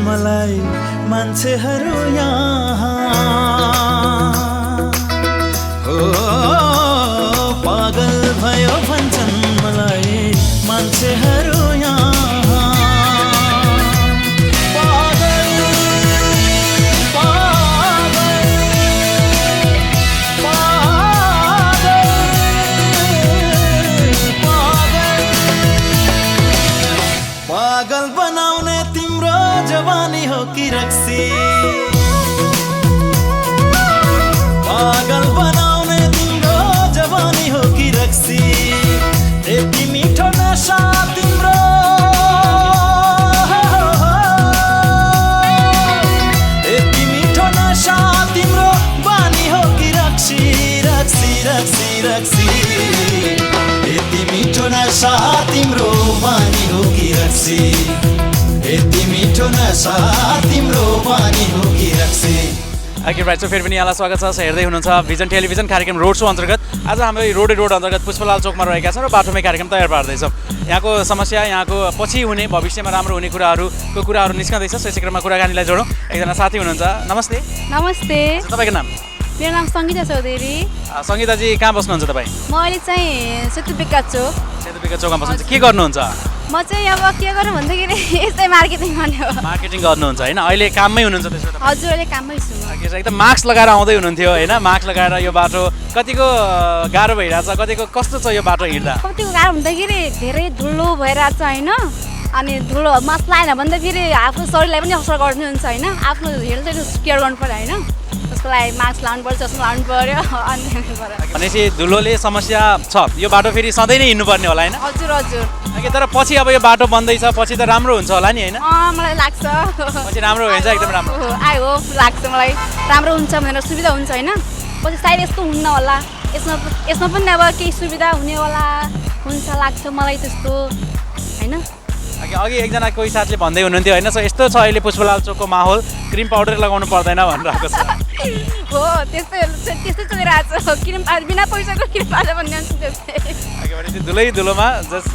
मलाई मान्छेहरू यहाँ हो पागल भयो भन्छन् मलाई मान्छेहरू यहाँ पागल पागल पागल पागल बनाउने तिम्रो जवानी हो कि रक्सी पागल बनाउने तिम्रो जवानी हो कि रक्सी यति मिठो नशा तिम्रो यति मिठो नशा तिम्रो बानी हो कि रक्सी रक्सी रक्सी रक्सी यति मिठो नशा तिम्रो बानी हो कि रक्सी यति मिठो नशा तिम्रो बानी हो कि रक्सी ओके राइट सो फेरि पनि यहाँलाई स्वागत छ हेर्दै हुनुहुन्छ भिजन टेलिभिजन कार्यक्रम रोड शो अन्तर्गत आज हाम्रो रोड अन्तर्गत पुष्पलाल चोकमा रहेका छौँ र बाटोमै कार्यक्रम तयार पार्दैछौँ यहाँको समस्या यहाँको पछि हुने भविष्यमा राम्रो हुने कुराहरूको कुराहरू निस्कँदैछ सो यसै क्रममा कुराकानीलाई जोडौँ एकजना साथी हुनुहुन्छ नमस्ते नमस्ते तपाईँको नाम मेरो नाम सङ्गीता चौधरी सङ्गीताजी कहाँ बस्नुहुन्छ तपाईँ म अहिले चाहिँ सेतुपिका चोकमा बस्नुहुन्छ के गर्नुहुन्छ म चाहिँ अब के गर्नु भन्दाखेरि यस्तै मार्केटिङ गर्ने हो मार्केटिङ गर्नुहुन्छ होइन अहिले काममै हुनुहुन्छ त्यसो त हजुर अहिले काममै छु एकदम मास्क लगाएर आउँदै हुनुहुन्थ्यो होइन मास्क लगाएर यो बाटो कतिको गाह्रो भइरहेछ कतिको कस्तो छ यो बाटो हिँड्दा कतिको गाह्रो भन्दाखेरि धेरै धुलो भइरहेछ होइन अनि धुलो मास्क लगाएन भने त फेरि आफ्नो शरीरलाई पनि असर गर्नुहुन्छ होइन आफ्नो हेल्थ केयर गर्नु पऱ्यो होइन त्यसको लागि मास्क लाउनु पर्छ चस्मा लाउनु पऱ्यो अनि भनेपछि धुलोले समस्या छ यो बाटो फेरि सधैँ नै हिँड्नुपर्ने होला होइन हजुर हजुर तर पछि अब यो बाटो बन्दैछ पछि त राम्रो हुन्छ होला नि होइन मलाई लाग्छ पछि राम्रो हुन्छ एकदम राम्रो आई होप लाग्छ मलाई राम्रो हुन्छ भनेर सुविधा हुन्छ होइन पछि सायद यस्तो हुन्न होला यसमा पनि अब केही सुविधा हुने होला हुन्छ लाग्छ मलाई त्यस्तो होइन अघि एकजना कोही साथीले भन्दै हुनुहुन्थ्यो होइन यस्तो छ अहिले पुष्पलाल चोकको माहौल क्रिम पाउडर लगाउनु पर्दैन भनिरहेको छ हो त्यस्तै चलिरहेको छ क्रिम बिना पैसाको क्रिम पाउडर भन्ने त्यस्तै धुलोमा जस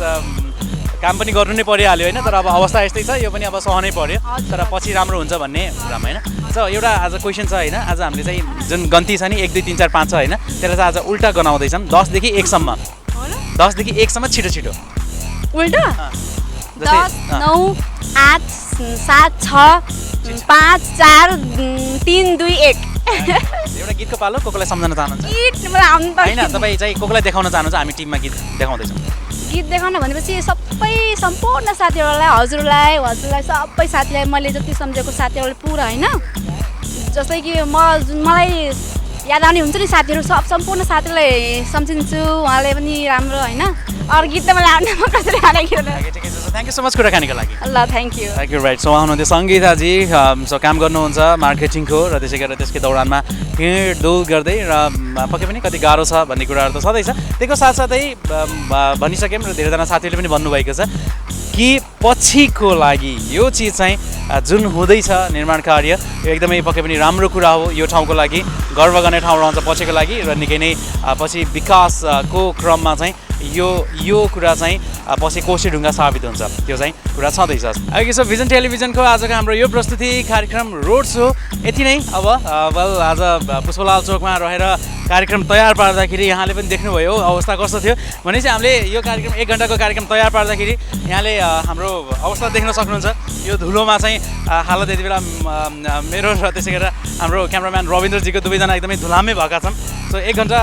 काम पनि गर्नु नै परिहाल्यो होइन तर अब अवस्था यस्तै छ यो पनि अब सहनै पर्यो तर पछि राम्रो हुन्छ भन्ने कुरामा होइन सो एउटा आज क्वेसन छ होइन आज हामीले चाहिँ जुन गन्ती छ नि 1 2 3 4 5 छ होइन त्यसलाई चाहिँ आज उल्टा गनाउँदैछौँ 10 देखि 1 सम्म 10 देखि 1 सम्म छिटो छिटो उल्टा 10 9 8 7 6 5 4 3 2 1 एउटा गीतको पालो कोकोलाई सम्झन चाहनुहुन्छ होइन तपाईँ चाहिँ कोकोलाई देखाउन चाहनुहुन्छ हामी टिममा गीत देखाउँदैछौँ गीत देखाउन भनेपछि सम्पूर्ण साथीहरूलाई हजुरलाई सबै साथीलाई मैले जति सम्झेको साथीहरूलाई पुरा होइन जस्तै कि मलाई याद आउने हुन्छ नि साथीहरू सम्पूर्ण साथीलाई सम्झिन्छु उहाँले पनि राम्रो होइन अरू गीत त मलाई आउने म कसरी गाने गीत थ्याङ्क यू सो मच कुराकानीको लागि ल थ्याङ्क यू राइट सो आउनुहुन्थ्यो सङ्गीताजी सो काम गर्नुहुन्छ मार्केटिङको र त्यसै गरेर त्यसकै दौरानमा हिँडडुल गर्दै र पक्कै पनि कति गाह्रो छ भन्ने कुराहरू त सधैँ छ त्यसको साथसाथै भनिसक्यौँ र धेरैजना साथीहरूले पनि भन्नुभएको छ कि पछिको लागि यो चिज चाहिँ जुन हुँदैछ निर्माण कार्य यो एकदमै पक्कै पनि राम्रो कुरा हो यो ठाउँको लागि गर्व गर्ने ठाउँ रहन्छ पछिको लागि र निकै नै पछि विकासको क्रममा चाहिँ यो कुरा चाहिँ पछि कोशी ढुङ्गा साबित हुन्छ त्यो चाहिँ कुरा छँदैछ अघि सो भिजन टेलिभिजनको आजको हाम्रो यो प्रस्तुति कार्यक्रम रोड सो यति नै अब वेल आज पुष्पलाल चोकमा रहेर कार्यक्रम तयार पार्दाखेरि यहाँले पनि देख्नुभयो अवस्था कस्तो थियो भनेपछि हामीले यो कार्यक्रम 1 घन्टाको कार्यक्रम तयार पार्दाखेरि यहाँले हाम्रो अवस्था देख्न सक्नुहुन्छ यो धुलोमा चाहिँ हालत यति बेला मेरो र त्यसै गरेर हाम्रो क्यामराम्यान रविन्द्रजीको दुवैजना एकदमै धुलामै भएका छन् सो 1 घन्टा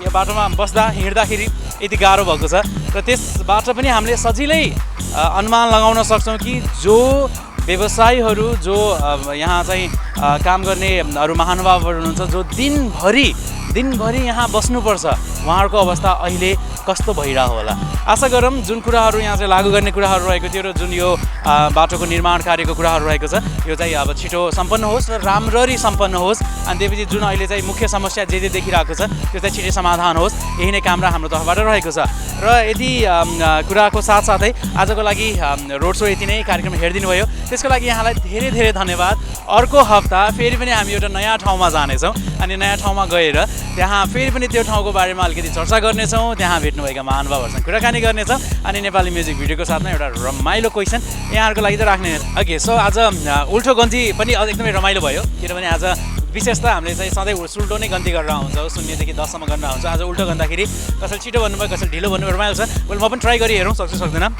यो बाटोमा बस्दा हिँड्दाखेरि यति गाह्रो भएको छ र त्यसबाट पनि हामीले सजिलै अनुमान लगाउन सक्छौँ कि जो व्यवसायीहरू जो यहाँ चाहिँ काम गर्ने अरू महानुभावहरू हुनुहुन्छ जो दिनभरि यहाँ बस्नुपर्छ, उहाँहरूको अवस्था अहिले कस्तो भइरहेको होला। आशा गरौँ जुन कुराहरू यहाँ चाहिँ लागू गर्ने कुराहरू रहेको थियो र जुन यो बाटोको निर्माण कार्यको कुराहरू रहेको छ यो चाहिँ अब छिटो सम्पन्न होस् र राम्ररी सम्पन्न होस्। अनि त्यसपछि जुन अहिले चाहिँ मुख्य समस्या जे देखिरहेको छ त्यो चाहिँ छिटै समाधान होस्, यही नै काम र हाम्रो तर्फबाट रहेको छ। र यदि कुराको साथसाथै आजको लागि रोड सो यति नै कार्यक्रम हेरिदिनु भयो, त्यसको लागि यहाँलाई धेरै धेरै धन्यवाद। अर्को हप्ता फेरि पनि हामी एउटा नयाँ ठाउँमा जानेछौँ अनि नयाँ ठाउँमा गएर त्यहाँ फेरि पनि त्यो ठाउँको बारेमा अलिकति चर्चा गर्नेछौँ, त्यहाँ भेट्नुभएका महानुभावहरूसँग कुराकानी गर्नेछौँ अनि नेपाली म्युजिक भिडियोको साथमा एउटा रमाइलो क्वेसन यहाँहरूको लागि त राख्ने। ओके, सो आज उल्टो गन्ती पनि एकदमै रमाइलो भयो किनभने आज विशेष त हामीले चाहिँ सधैँ उल्टो नै गन्ती गरेर आउँछ, 0 देखि 10 सम्म गरेर आउँछ। आज उल्टो गर्दाखेरि कसैले छिटो भन्नुभयो, कसैले ढिलो भन्नुभयो, रमाइलो छ। वेल म पनि ट्राई गरी हेरौँ, सक्छु सक्दैन।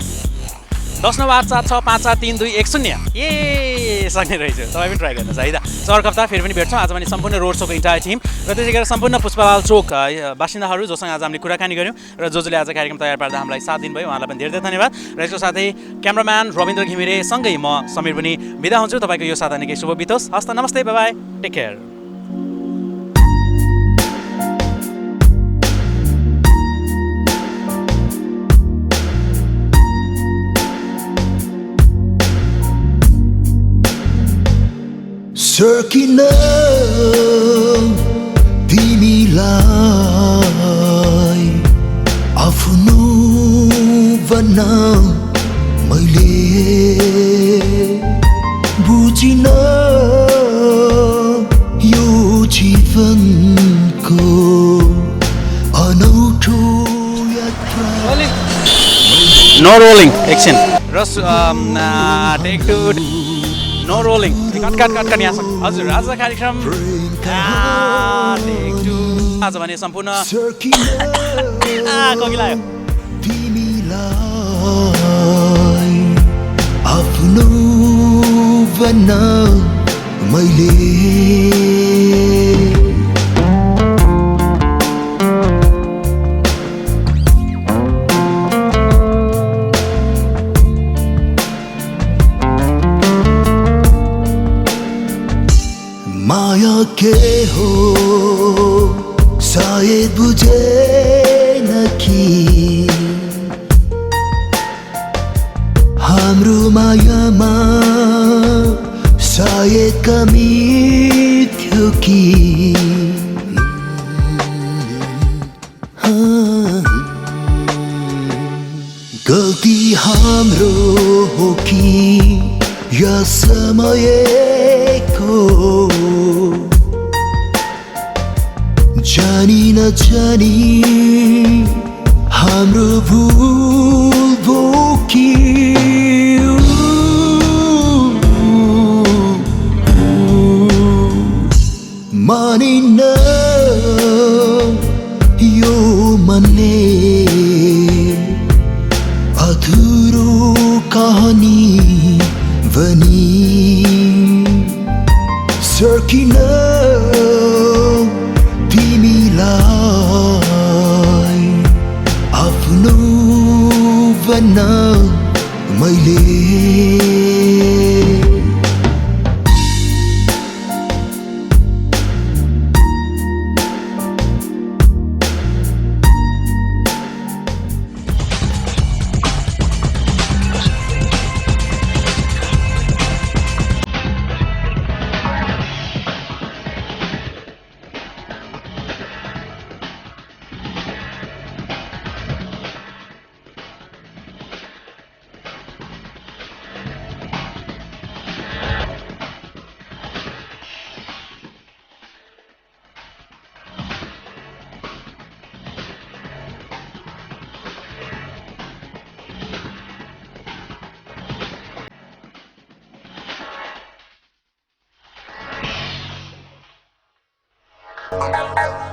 109876543210 ए सक्ने रहेछ, तपाईँ पनि ट्राई गर्नुहोस् है त। अर्को हप्ता फेरि पनि भेट्छौँ। आज भने सम्पूर्ण रोड सोको इन्टायर टिम र त्यसै गरेर सम्पूर्ण पुष्पलाल चोक बासिन्दाहरू जोसँग आज हामीले कुराकानी गऱ्यौँ र जसले आज कार्यक्रम तयार पार्दा हामीलाई साथ दिनुभयो उहाँलाई पनि धेरै धेरै धन्यवाद। र यसको साथै क्यामराम्यान रविन्द्र घिमिरे सँगै म समीर पनि बिदा हुन्छु। तपाईँको यो साता निकै शुभ बितोस्। हस्त नमस्ते, बाई बाई, टेक केयर। सकिन तिमीलाई आफ्नो भन्न मैले बुझिन यो जीवनको अनौठो यात्रा। नो रोलिङ एक्सन र take two no rolling cut यहाँ हजुर। आज कार्यक्रम आज भने सम्पूर्ण कोकिला आफ्नो भन्न मैले माया के हो सायद बुझेन कि हाम्रो मायामा सायद कमी थियो कि गल्ती हाम्रो हो कि या समयको जानी नजानी हाम्रो भूल भोकी मानिन यो मनले अधुरो कहानी बनी सकिन तिमीलाई आफ्नो भन्न मैले Thank you.